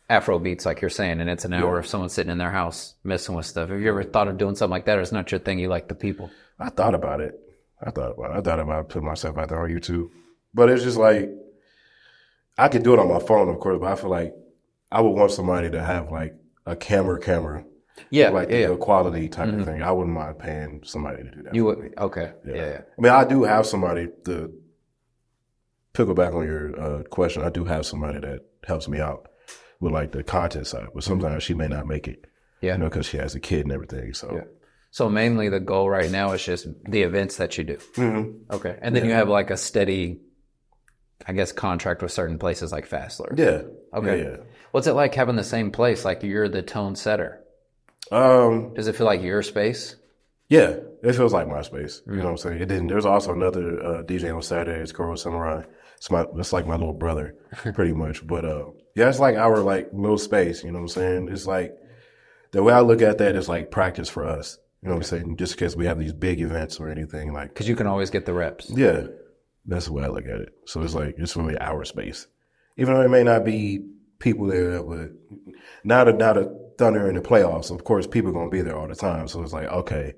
Afro beats, like you're saying, and it's an hour of someone sitting in their house messing with stuff. Have you ever thought of doing something like that, or it's not your thing? You like the people? I thought about it. I thought about putting myself out there on YouTube, but it's just like, I could do it on my phone, of course, but I feel like I would want somebody to have like a camera. Yeah, like the quality type of thing. I wouldn't mind paying somebody to do that. You would? Okay. Yeah. I mean, I do have somebody to pickle back on your question. I do have somebody that helps me out with like the content side, but sometimes she may not make it. Yeah. You know, because she has a kid and everything. So. So mainly the goal right now is just the events that you do. Mm-hmm. Okay. And then you have like a steady, I guess, contract with certain places like Fastler. Yeah. Okay. Yeah. What's it like having the same place? Like you're the tone setter. Does it feel like your space? Yeah. It feels like my space. You know what I'm saying? It didn't. There's also another DJ on Saturdays, Coral Samurai. It's like my little brother, pretty much. But yeah, it's like our like little space. You know what I'm saying? It's like, the way I look at that is like practice for us. You know what I'm saying? Just in case we have these big events or anything like. Because you can always get the reps. Yeah, that's the way I look at it. So it's like, it's really our space, even though it may not be people there that would. Now the Thunder in the playoffs, of course, people are gonna be there all the time. So it's like, okay,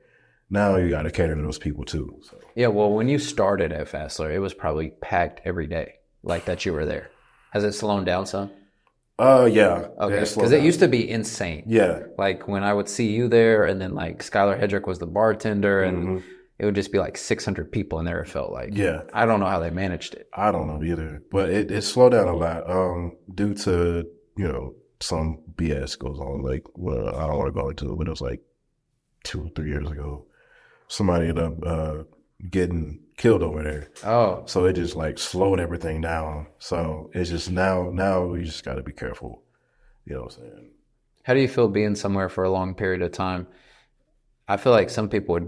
now you got to cater to those people too. So. Yeah, well, when you started at Fastler, it was probably packed every day, like that you were there. Has it slowed down some? Yeah. Okay, because it used to be insane. Yeah. Like when I would see you there, and then like Skylar Hedrick was the bartender, and it would just be like 600 people in there, it felt like. Yeah. I don't know how they managed it. I don't know either. But it slowed down a lot due to, you know, some BS goes on. Like, well, I don't want to go into it, but it was like 2 or 3 years ago. Somebody ended up getting killed over there. Oh. So it just like slowed everything down. So it's just now we just got to be careful. You know what I'm saying? How do you feel being somewhere for a long period of time? I feel like some people it would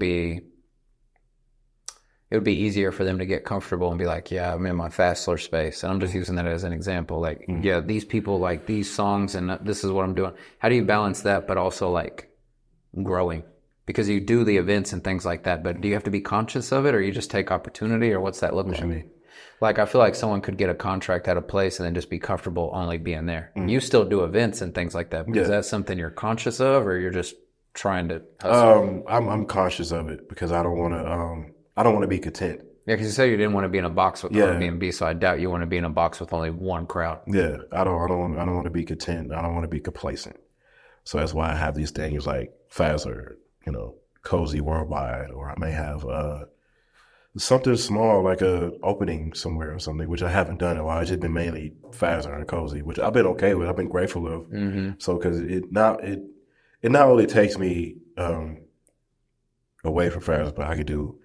be easier for them to get comfortable and be like, yeah, I'm in my Fastler space. And I'm just using that as an example. Like, yeah, these people like these songs and this is what I'm doing. How do you balance that, but also like growing? Because you do the events and things like that, but do you have to be conscious of it, or you just take opportunity, or what's that look like? What you mean? Like, I feel like someone could get a contract at a place and then just be comfortable only being there. You still do events and things like that. But is that something you're conscious of, or you're just trying to hustle? I'm conscious of it because I don't want to be content. Yeah, because you said you didn't want to be in a box with Airbnb, so I doubt you want to be in a box with only one crowd. Yeah, I don't want to be content. I don't want to be complacent. So that's why I have these things like Fastler, you know, Cozy Worldwide, or I may have something small like a opening somewhere or something, which I haven't done in a while. It's just been mainly Fastler and Cozy, which I've been okay with. I've been grateful of. So because it not only takes me away from Fastler, but I could do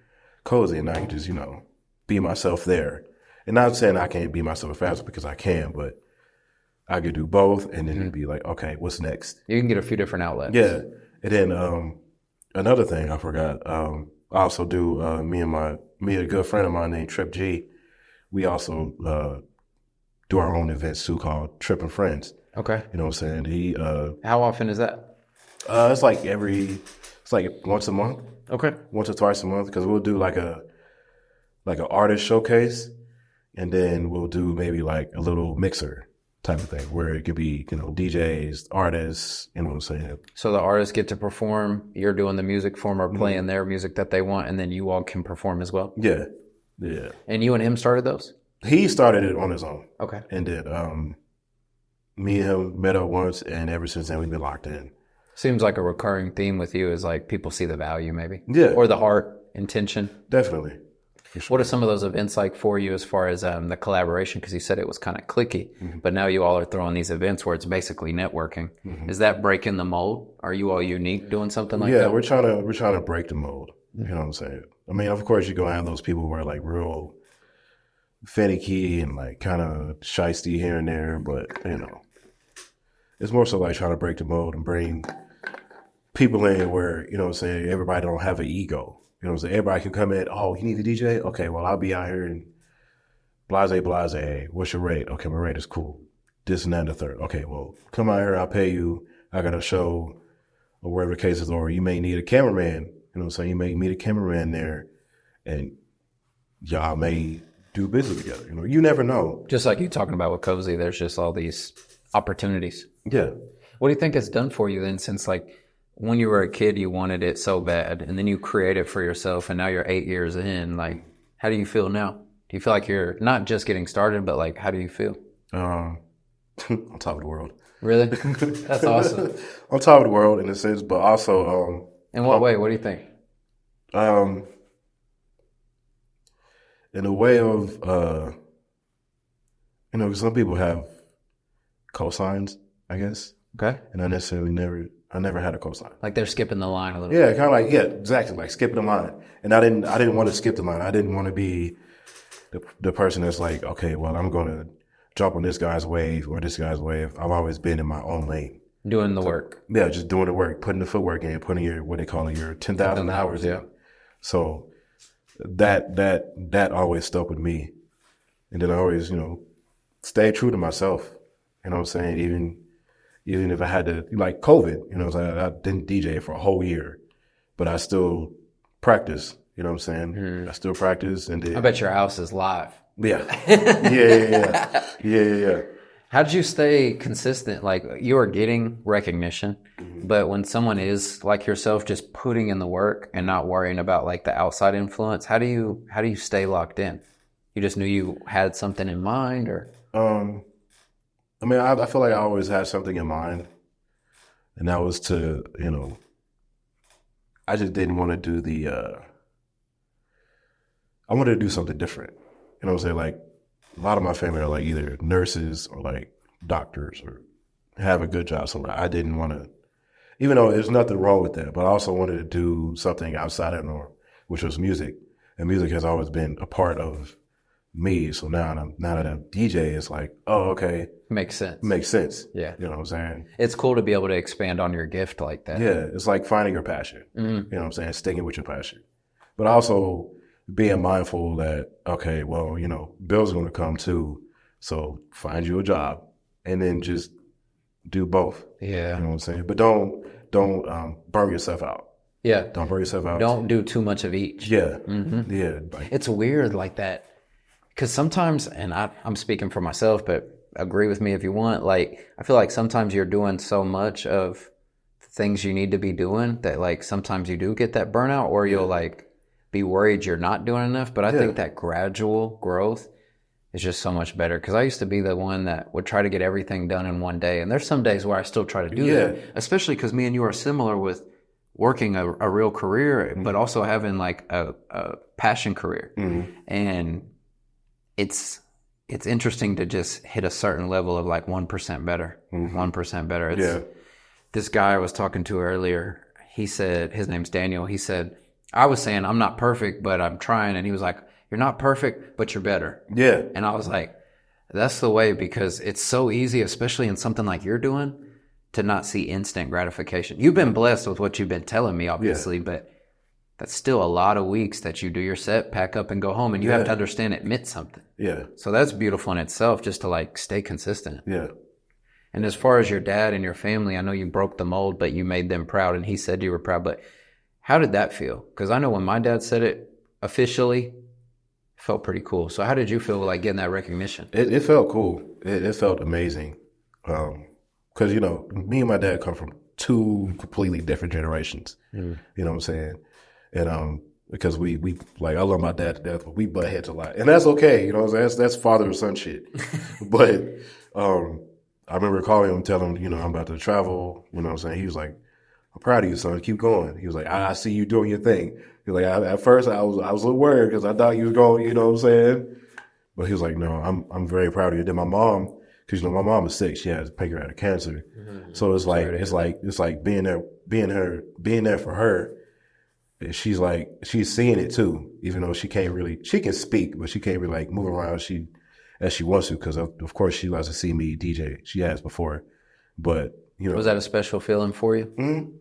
Cozy and I can just, you know, be myself there. And not saying I can't be myself at Fastler, because I can, but I could do both and then be like, okay, what's next? You can get a few different outlets. Yeah. And then another thing I forgot, I also do me and a good friend of mine named Trip G. We also do our own events too, called Trip and Friends. Okay. You know what I'm saying? How often is that? It's like once a month. Okay. Once or twice a month, because we'll do like an artist showcase, and then we'll do maybe like a little mixer type of thing where it could be, you know, DJs, artists, you know what I'm saying? So the artists get to perform, you're doing the music for them or playing their music that they want, and then you all can perform as well? Yeah. Yeah. And you and him started those? He started it on his own. Okay. And then me and him met up once, and ever since then we've been locked in. Seems like a recurring theme with you is like people see the value maybe. Yeah. Or the heart, intention. Definitely. sure. What are some of those events like for you as far as the collaboration? Because you said it was kind of cliquey, but now you all are throwing these events where it's basically networking. Is that breaking the mold? Are you all unique doing something like that? Yeah, we're trying to break the mold. You know what I'm saying? I mean, of course, you're gonna have those people who are like real finicky and like kind of shisty here and there, but you know, it's more so like trying to break the mold and bring people in where, you know what I'm saying, everybody don't have an ego. You know what I'm saying? Everybody can come in, oh, you need a DJ? Okay, well, I'll be out here and blase. Hey, what's your rate? Okay, my rate is cool. This and that and the third. Okay, well, come out here, I'll pay you. I got a show or whatever the case is, or you may need a cameraman. You know what I'm saying? You may meet a cameraman there and y'all may do business together. You know, you never know. Just like you talking about with Cozy, there's just all these opportunities. Yeah. What do you think it's done for you then, since like when you were a kid, you wanted it so bad and then you create it for yourself and now you're 8 years in, like, how do you feel now? Do you feel like you're not just getting started, but like, how do you feel? On top of the world. Really? That's awesome. On top of the world in a sense, but also, in what way? What do you think? In a way of, you know, some people have cosigns, I guess. Okay. And I never had a cosign. Like they're skipping the line a little Yeah, bit. kind of like, yeah, exactly. Like skipping the line. And I didn't want to skip the line. I didn't want to be the person that's like, okay, well, I'm going to jump on this guy's wave or this guy's wave. I've always been in my own lane. Doing the work. Yeah, just doing the work, putting the footwork in, putting your, what they call it, your 10,000 hours in. So that always stuck with me. And then I always, you know, stay true to myself. You know what I'm saying? Even if I had to, like COVID, you know what I'm saying? I didn't DJ for a whole year, but I still practice. You know what I'm saying? I still practice. And then, I bet your house is live. Yeah. Yeah. How did you stay consistent? Like, you are getting recognition, but when someone is like yourself, just putting in the work and not worrying about like the outside influence, how do you stay locked in? You just knew you had something in mind, or? I mean, I feel like I always had something in mind, and that was to, you know, I just didn't want to do I wanted to do something different. You know what I'm saying? Like, a lot of my family are like either nurses or like doctors or have a good job somewhere. I didn't want to, even though there's nothing wrong with that, but I also wanted to do something outside of the norm, which was music. And music has always been a part of me. So now that I'm DJ, it's like, oh, okay. Makes sense. Makes sense. Yeah. You know what I'm saying? It's cool to be able to expand on your gift like that. Yeah. It's like finding your passion. You know what I'm saying? Sticking with your passion. But also being mindful that, okay, well, you know, bills are going to come too. So find you a job and then just do both. Yeah. You know what I'm saying? But don't burn yourself out. Yeah. Don't burn yourself out. Don't do too much of each. Yeah. Yeah. Like, It's weird like that. Because sometimes, and I'm speaking for myself, but agree with me if you want, like, I feel like sometimes you're doing so much of things you need to be doing that, like, sometimes you do get that burnout, or you'll, like, be worried you're not doing enough. But I think that gradual growth is just so much better. Because I used to be the one that would try to get everything done in one day. And there's some days where I still try to do that, especially because me and you are similar with working a real career, but also having, like, a passion career. And it's interesting to just hit a certain level of like 1% better, 1% better. This guy I was talking to earlier, he said, his name's Daniel. He said, I was saying, I'm not perfect, but I'm trying. And he was like, you're not perfect, but you're better. Yeah. And I was like, that's the way, because it's so easy, especially in something like you're doing, to not see instant gratification. You've been blessed with what you've been telling me, obviously, but that's still a lot of weeks that you do your set, pack up, and go home. And you have to understand it meant something. Yeah. So that's beautiful in itself, just to like stay consistent. Yeah. And as far as your dad and your family, I know you broke the mold, but you made them proud, and he said you were proud. But how did that feel? Because I know when my dad said it officially, it felt pretty cool. So how did you feel like getting that recognition? It felt cool. It felt amazing. Because, you know, me and my dad come from two completely different generations. You know what I'm saying? And because we like, I love my dad to death, but we butt heads a lot, and that's okay. You know what I'm saying? That's father and son shit. But I remember calling him, telling him, you know, I'm about to travel. You know what I'm saying? He was like, I'm proud of you, son. Keep going. He was like, I see you doing your thing. He was like, at first I was a little worried because I thought you was going, you know what I'm saying? But he was like, no, I'm very proud of you. Then my mom, because my mom is sick. She has pancreatic cancer. Mm-hmm. So it's like being there for her. And she's seeing it too, even though she can speak, but she can't really like move around as she wants to, because of course she likes to see me DJ. She has before, but was that a special feeling for you? Mm-hmm.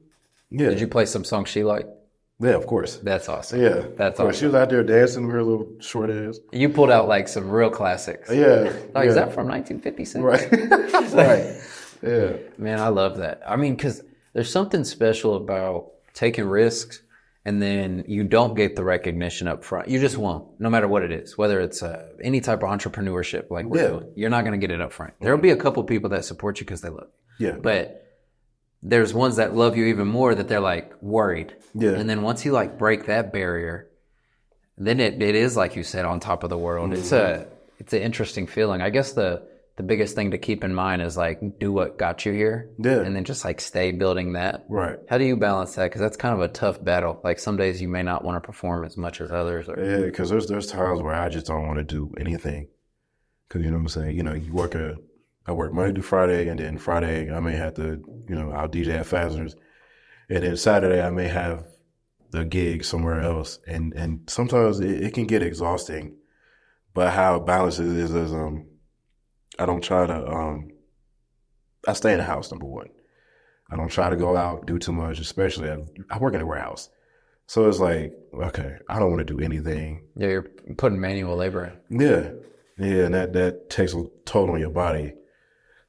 Yeah. Did you play some songs she liked? Yeah, of course. That's awesome. Yeah, that's awesome. She was out there dancing with her little short ass. You pulled out like some real classics. Yeah. Is that from 1956? Right. Right. Yeah. Man, I love that. I mean, because there's something special about taking risks, and then you don't get the recognition up front. You just won't, no matter what it is, whether it's any type of entrepreneurship like we're doing. You're not going to get it up front. There'll be a couple people that support you because they love you. Yeah. But there's ones that love you even more that they're like worried. Yeah. And then once you like break that barrier, then it is like you said, on top of the world. Mm-hmm. It's an interesting feeling. I guess the biggest thing to keep in mind is like do what got you here. Yeah. And then just like stay building that. Right. How do you balance that? Because that's kind of a tough battle. Like some days you may not want to perform as much as others. Yeah, because there's times where I just don't want to do anything. Because you know what I'm saying? I work Monday through Friday, and then Friday I may have to, I'll DJ at Fazner's. And then Saturday I may have the gig somewhere else. And sometimes it can get exhausting. But how it balances is I don't try to, I stay in the house, number one. I don't try to go out, do too much, especially I work in a warehouse. So it's like, okay, I don't want to do anything. Yeah, you're putting manual labor in. Yeah. Yeah, and that takes a toll on your body.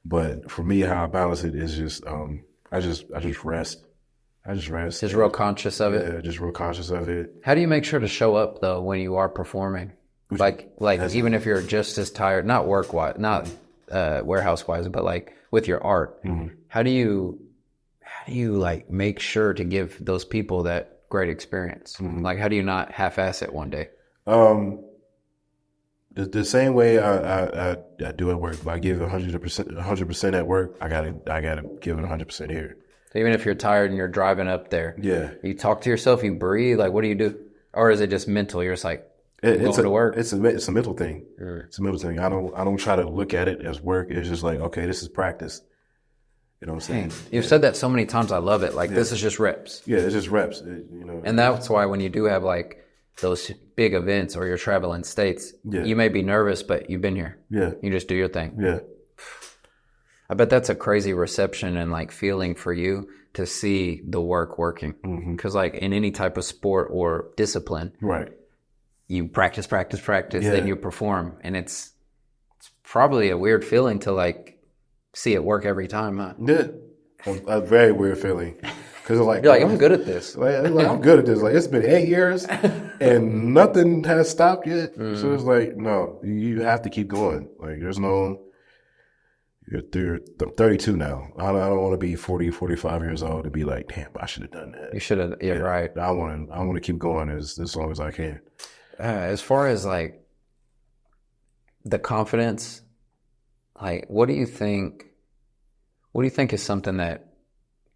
But for me, how I balance it is just, I just rest. I just rest. Just real conscious of it? Yeah, just real conscious of it. How do you make sure to show up, though, when you are performing? Like even if you're just as tired, not work-wise, not warehouse-wise, but like with your art, mm-hmm. How do you like make sure to give those people that great experience? Mm-hmm. Like, how do you not half-ass it one day? The same way I do at work. If I give 100% at work, I gotta give it 100% here. So even if you're tired and you're driving up there, yeah, you talk to yourself, you breathe. Like, what do you do? Or is it just mental? You're just like going to work. It's a mental thing. Mm. It's a mental thing. I don't try to look at it as work. It's just like, okay, this is practice. You know what I'm saying? You've said that so many times. I love it. Like this is just reps. Yeah, it's just reps. And that's why when you do have like those big events or you're traveling states, you may be nervous, but you've been here. Yeah. You just do your thing. Yeah. I bet that's a crazy reception and like feeling for you to see the work working. Because like in any type of sport or discipline, right? You practice, then you perform, and it's probably a weird feeling to like see it work every time, huh? Yeah, a very weird feeling. Because like, you're like, I'm good at this. Like, I'm good at this. Like, it's been 8 years and nothing has stopped yet. Mm. So it's like, no, you have to keep going. Like, there's no, you're 32 now. I don't want to be 40, 45 years old to be like, damn, I should have done that. You should have, yeah, right. I want to keep going as long as I can. As far as like the confidence, like, what do you think is something that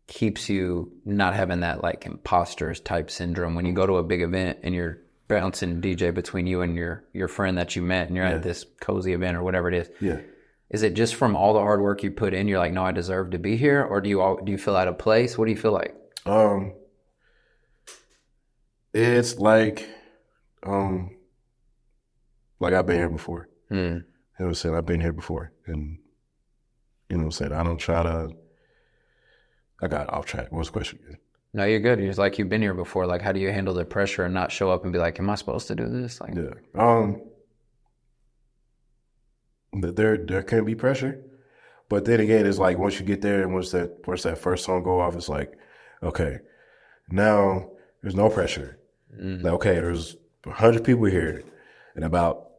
keeps you not having that like imposters type syndrome when you go to a big event and you're bouncing DJ between you and your friend that you met and you're at this cozy event or whatever it is? Yeah. Is it just from all the hard work you put in? You're like, no, I deserve to be here, or do you feel out of place? What do you feel like? It's like I've been here before. You know what I'm saying? I've been here before, and you know what I'm saying. I don't try to. I got off track. What was the question again? No, you're good. You're like, you've been here before. Like, how do you handle the pressure and not show up and be like, am I supposed to do this? Like, yeah. There can be pressure, but then again, it's like once you get there and once that first song go off, it's like, okay, now there's no pressure. Like, okay, there's 100 people here, and about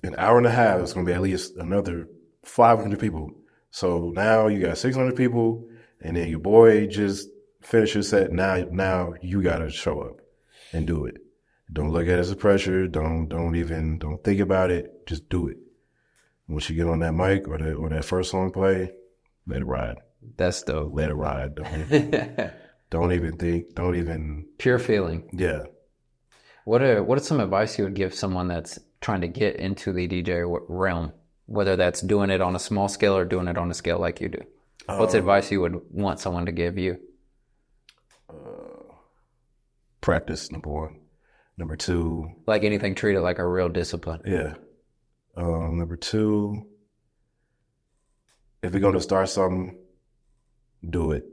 an hour and a half, it's gonna be at least another 500 people. So now you got 600 people. And then your boy just finished his set. Now you gotta show up and do it. Don't look at it as a pressure. Don't think about it. Just do it. Once you get on that mic or that first song play, let it ride. That's dope. Let it ride. Don't even think. Don't even. Pure feeling. Yeah. What are some advice you would give someone that's trying to get into the DJ realm, whether that's doing it on a small scale or doing it on a scale like you do? What's advice you would want someone to give you? Practice, number one. Number two. Like anything, treat it like a real discipline. Yeah. Number two, if you're going to start something, do it.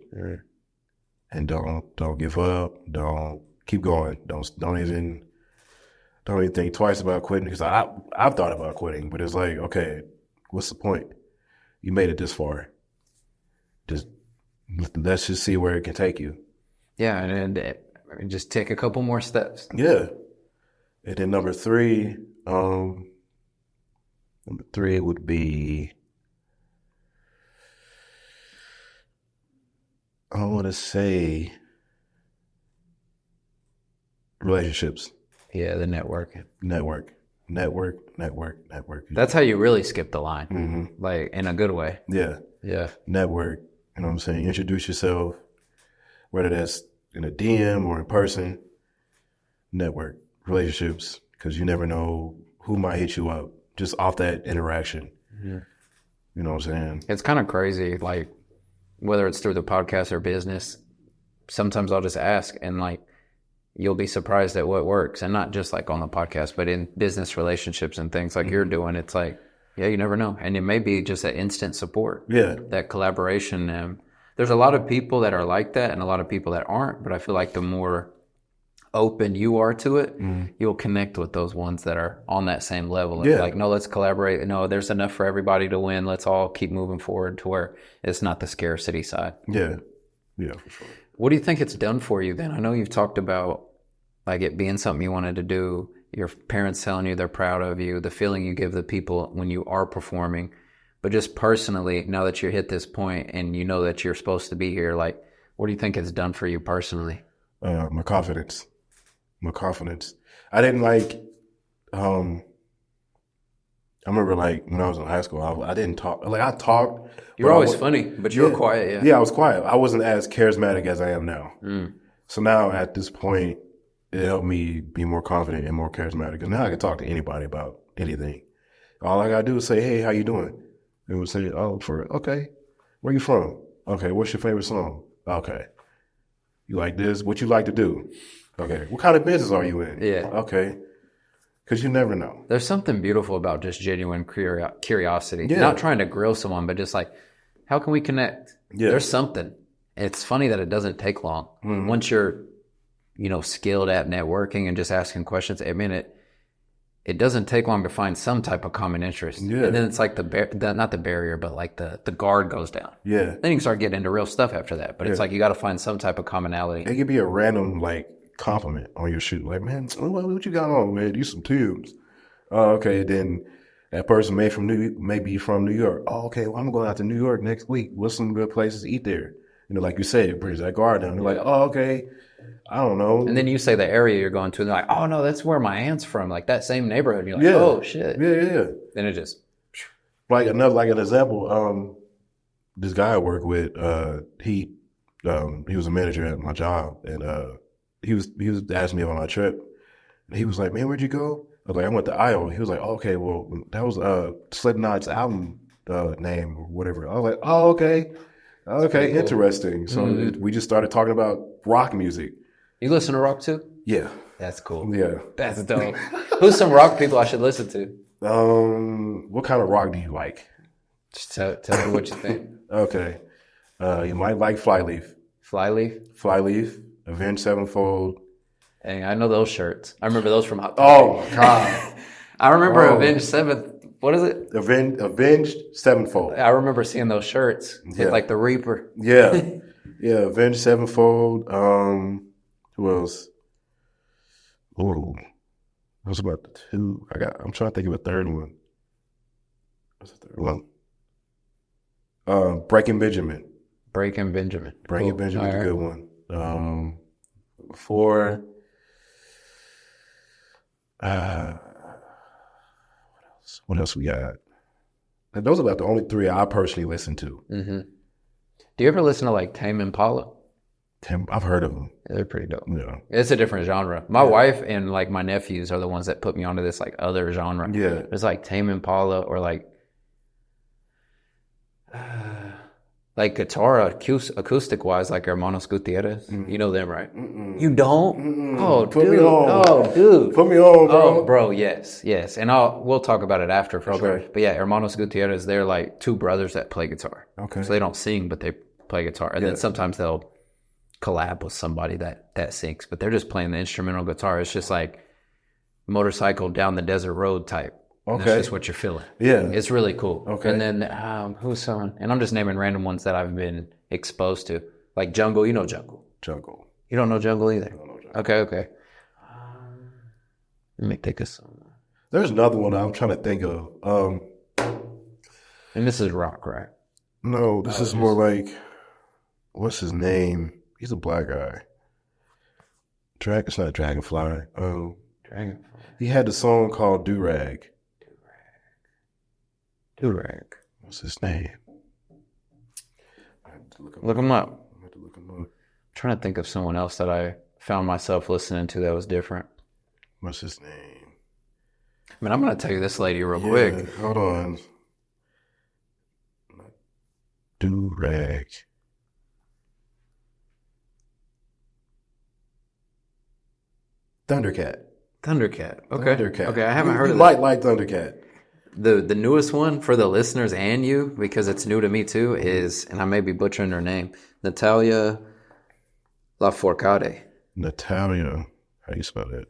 And don't give up. Don't keep going. Don't even think twice about quitting, because I've thought about quitting, but it's like, okay, what's the point? You made it this far. Let's just see where it can take you. Yeah, and just take a couple more steps. Yeah. And then number three would be, I want to say, relationships. Yeah, the networking. Network. That's how you really skip the line, Mm-hmm. like in a good way. Yeah. Yeah. Network. You know what I'm saying? Introduce yourself, whether that's in a DM or in person. Network. Relationships, because you never know who might hit you up just off that interaction. Yeah. You know what I'm saying? It's kind of crazy, like whether it's through the podcast or business, sometimes I'll just ask and like you'll be surprised at what works, and not just like on the podcast, but in business relationships and things like you're doing. It's like, yeah, you never know. And it may be just that instant support. Yeah. That collaboration. There's a lot of people that are like that and a lot of people that aren't, but I feel like the more open you are to it, you'll connect with those ones that are on that same level. Yeah. Like, no, let's collaborate. No, there's enough for everybody to win. Let's all keep moving forward to where it's not the scarcity side. Yeah. Yeah, for sure. What do you think it's done for you then? I know you've talked about like it being something you wanted to do, your parents telling you they're proud of you, the feeling you give the people when you are performing, but just personally, now that you hit this point and you know that you're supposed to be here, like, what do you think it's done for you personally? My confidence. I didn't like, I remember like when I was in high school, I didn't talk. Like I talked. You were always funny, but you were quiet. Yeah. Yeah, I was quiet. I wasn't as charismatic as I am now. So now at this point, it helped me be more confident and more charismatic. And now I can talk to anybody about anything. All I gotta do is say, "Hey, how you doing?" They would say, "Oh, okay. Where you from? Okay. What's your favorite song? Okay. You like this? What you like to do? Okay. What kind of business are you in? Yeah. Okay. Because you never know. There's something beautiful about just genuine curiosity. Yeah. Not trying to grill someone, but just like, how can we connect? Yeah. There's something. It's funny that it doesn't take long. Once you're, skilled at networking and just asking questions, I mean, it doesn't take long to find some type of common interest. Yeah. And then it's like not the barrier, but like the guard goes down. Yeah. Then you can start getting into real stuff after that. But it's like you got to find some type of commonality. It could be a random like compliment on your shoot. Like, man, what you got on, man? You some tubes. Oh, okay. Then that person may be from New York. Oh, okay. Well, I'm going out to New York next week. What's some good places to eat there? Like you said, it brings that guard down. They're like, oh, okay. I don't know. And then you say the area you're going to, and they're like, oh, no, that's where my aunt's from, like that same neighborhood. And you're like, oh, shit. Yeah. Then it just... Like an example, this guy I work with, he was a manager at my job, and he was asking me about my trip. And he was like, man, where'd you go? I was like, I went to Iowa. He was like, oh, okay, well, that was Slipknot's album name or whatever. I was like, oh, okay. Okay, cool. Interesting. So we just started talking about rock music. You listen to rock too? Yeah. That's cool. Yeah. That's dope. Who's some rock people I should listen to? What kind of rock do you like? Just tell me what you think. Okay. You might like Flyleaf. Flyleaf? Avenged Sevenfold. Dang, I know those shirts. I remember those from Hot Topic. Oh, my God. I remember Avenged Seventh. What is it? Avenged Sevenfold. I remember seeing those shirts. Yeah. Like the Reaper. Yeah. Yeah, Avenged Sevenfold. Who else? Oh, I was about the two. I'm trying to think of a third one. What's the third one? Breaking Benjamin. Breaking Benjamin. Breaking Benjamin's a good one. Four. What else we got? And those are about the only three I personally listen to. Mm-hmm. Do you ever listen to like Tame Impala? I've heard of them. They're pretty dope. Yeah. It's a different genre. My wife and like my nephews are the ones that put me onto this like other genre. Yeah. It's like Tame Impala or like guitar acoustic wise, like Hermanos Gutierrez. You know them, right? You don't? Oh, Put dude. me on. Oh, dude. Put me on, bro. Oh, bro, yes. And we'll talk about it after for sure. But yeah, Hermanos Gutierrez, they're like two brothers that play guitar. Okay. So they don't sing, but they play guitar. And then sometimes they'll collab with somebody that sings, but they're just playing the instrumental guitar. It's just like motorcycle down the desert road type. Okay. That's just what you're feeling. Yeah. It's really cool. Okay. And then who's someone? And I'm just naming random ones that I've been exposed to. Like Jungle. You know Jungle. Jungle. You don't know Jungle either? I don't know Jungle. Okay. Let me take a song. There's another one I'm trying to think of. And this is rock, right? No, this is more like, what's his name? He's a black guy. It's not Dragonfly. Dragonfly. He had the song called Do-Rag. Do-Rag. What's his name? Look him up. I have to look him up. I'm trying to think of someone else that I found myself listening to that was different. What's his name? I mean, I'm going to tell you this lady real quick. Hold on. Do-Rag. Thundercat. Okay. Thundercat. Okay, I haven't heard of that. Like Thundercat. The newest one for the listeners and you, because it's new to me too, is, and I may be butchering her name, Natalia Lafourcade. Natalia. How do you spell that?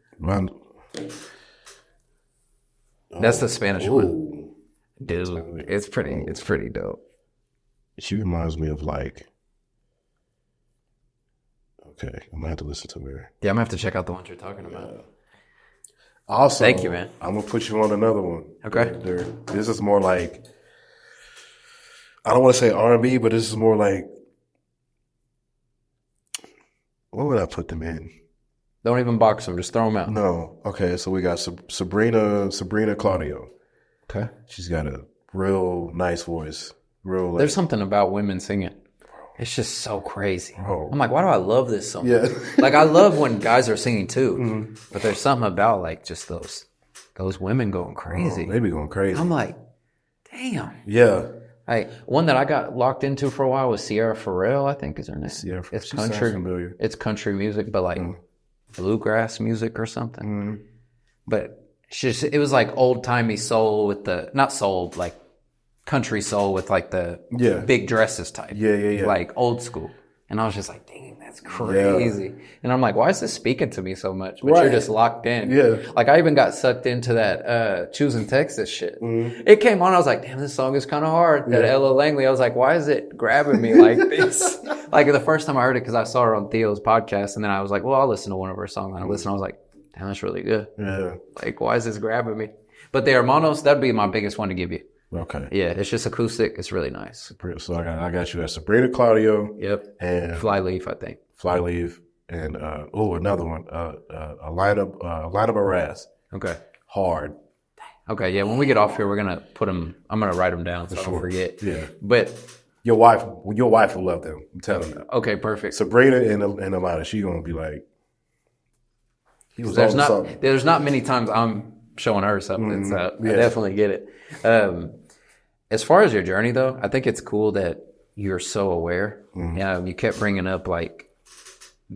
That's the Spanish one. Dude, it's pretty dope. She reminds me of like, okay, I'm gonna have to listen to her. Yeah, I'm gonna have to check out the ones you're talking about. Also, thank you, man. I'm gonna put you on another one. Okay. This is more like, I don't want to say R&B, but this is more like, what would I put them in? Don't even box them. Just throw them out. No. Okay, so we got Sabrina Claudio. Okay. She's got a real nice voice. There's something about women singing. It's just so crazy. Bro. I'm like, why do I love this so much? Yeah. Like, I love when guys are singing too, but there's something about like just those women going crazy. They be going crazy. I'm like, damn. Yeah. Like, one that I got locked into for a while was Sierra Farrell, I think is her name. Sierra Farrell. It's country. Familiar. It's country music, but like bluegrass music or something. But it was like old timey soul with not soul, like country soul with like the big dresses type. Yeah. Like old school. And I was just like, dang, that's crazy. Yeah. And I'm like, why is this speaking to me so much? But you're just locked in. Yeah. Like, I even got sucked into that Choosing Texas shit. It came on, I was like, damn, this song is kind of hard. That Ella Langley, I was like, why is it grabbing me like this? Like, the first time I heard it, because I saw her on Theo's podcast, and then I was like, well, I'll listen to one of her songs. And I listened, I was like, damn, that's really good. Yeah. Like, why is this grabbing me? But the Hermanos, that'd be my biggest one to give you. Okay. Yeah, it's just acoustic. It's really nice. So I got you at Sabrina Claudio. Yep. And Flyleaf, I think. Flyleaf and another one. A lineup of Raz. Okay. Hard. Okay, yeah. When we get off here, we're gonna put them. I'm gonna write them down so I don't forget. Yeah. But your wife will love them. I'm telling you. Okay, perfect. Sabrina and Alana, she gonna be like. There's not many times I'm showing her something, so I definitely get it. As far as your journey, though, I think it's cool that you're so aware. You kept bringing up like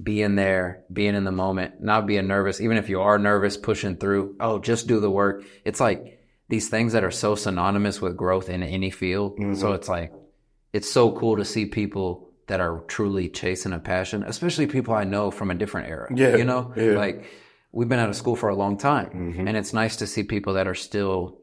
being there, being in the moment, not being nervous. Even if you are nervous, pushing through. Oh, just do the work. It's like these things that are so synonymous with growth in any field. So it's like it's so cool to see people that are truly chasing a passion, especially people I know from a different era. Yeah, you know, like we've been out of school for a long time, and it's nice to see people that are still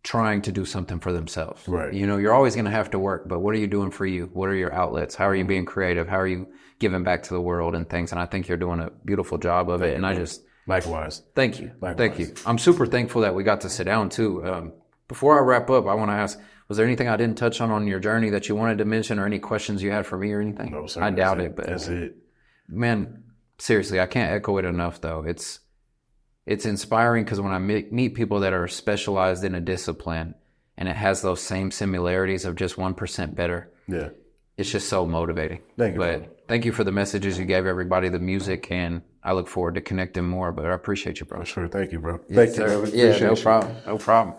trying to do something for themselves. Right. You know, you're always going to have to work, but what are you doing for you? What are your outlets? How are you being creative? How are you giving back to the world and things? And I think you're doing a beautiful job of it. And I just... Likewise. Thank you. Likewise. Thank you. I'm super thankful that we got to sit down too. Before I wrap up, I want to ask, was there anything I didn't touch on your journey that you wanted to mention or any questions you had for me or anything? No, sir. I doubt it, but that's it. Man, seriously, I can't echo it enough though. It's inspiring because when I meet people that are specialized in a discipline and it has those same similarities of just 1% better. Yeah. it's just so motivating. Thank you. But bro. thank you for the messages you gave everybody, the music, and I look forward to connecting more. But I appreciate you, bro. For sure. Thank you, bro. Yes, Thank you, sir. brother. Yeah, Appreciate no you. problem. No problem.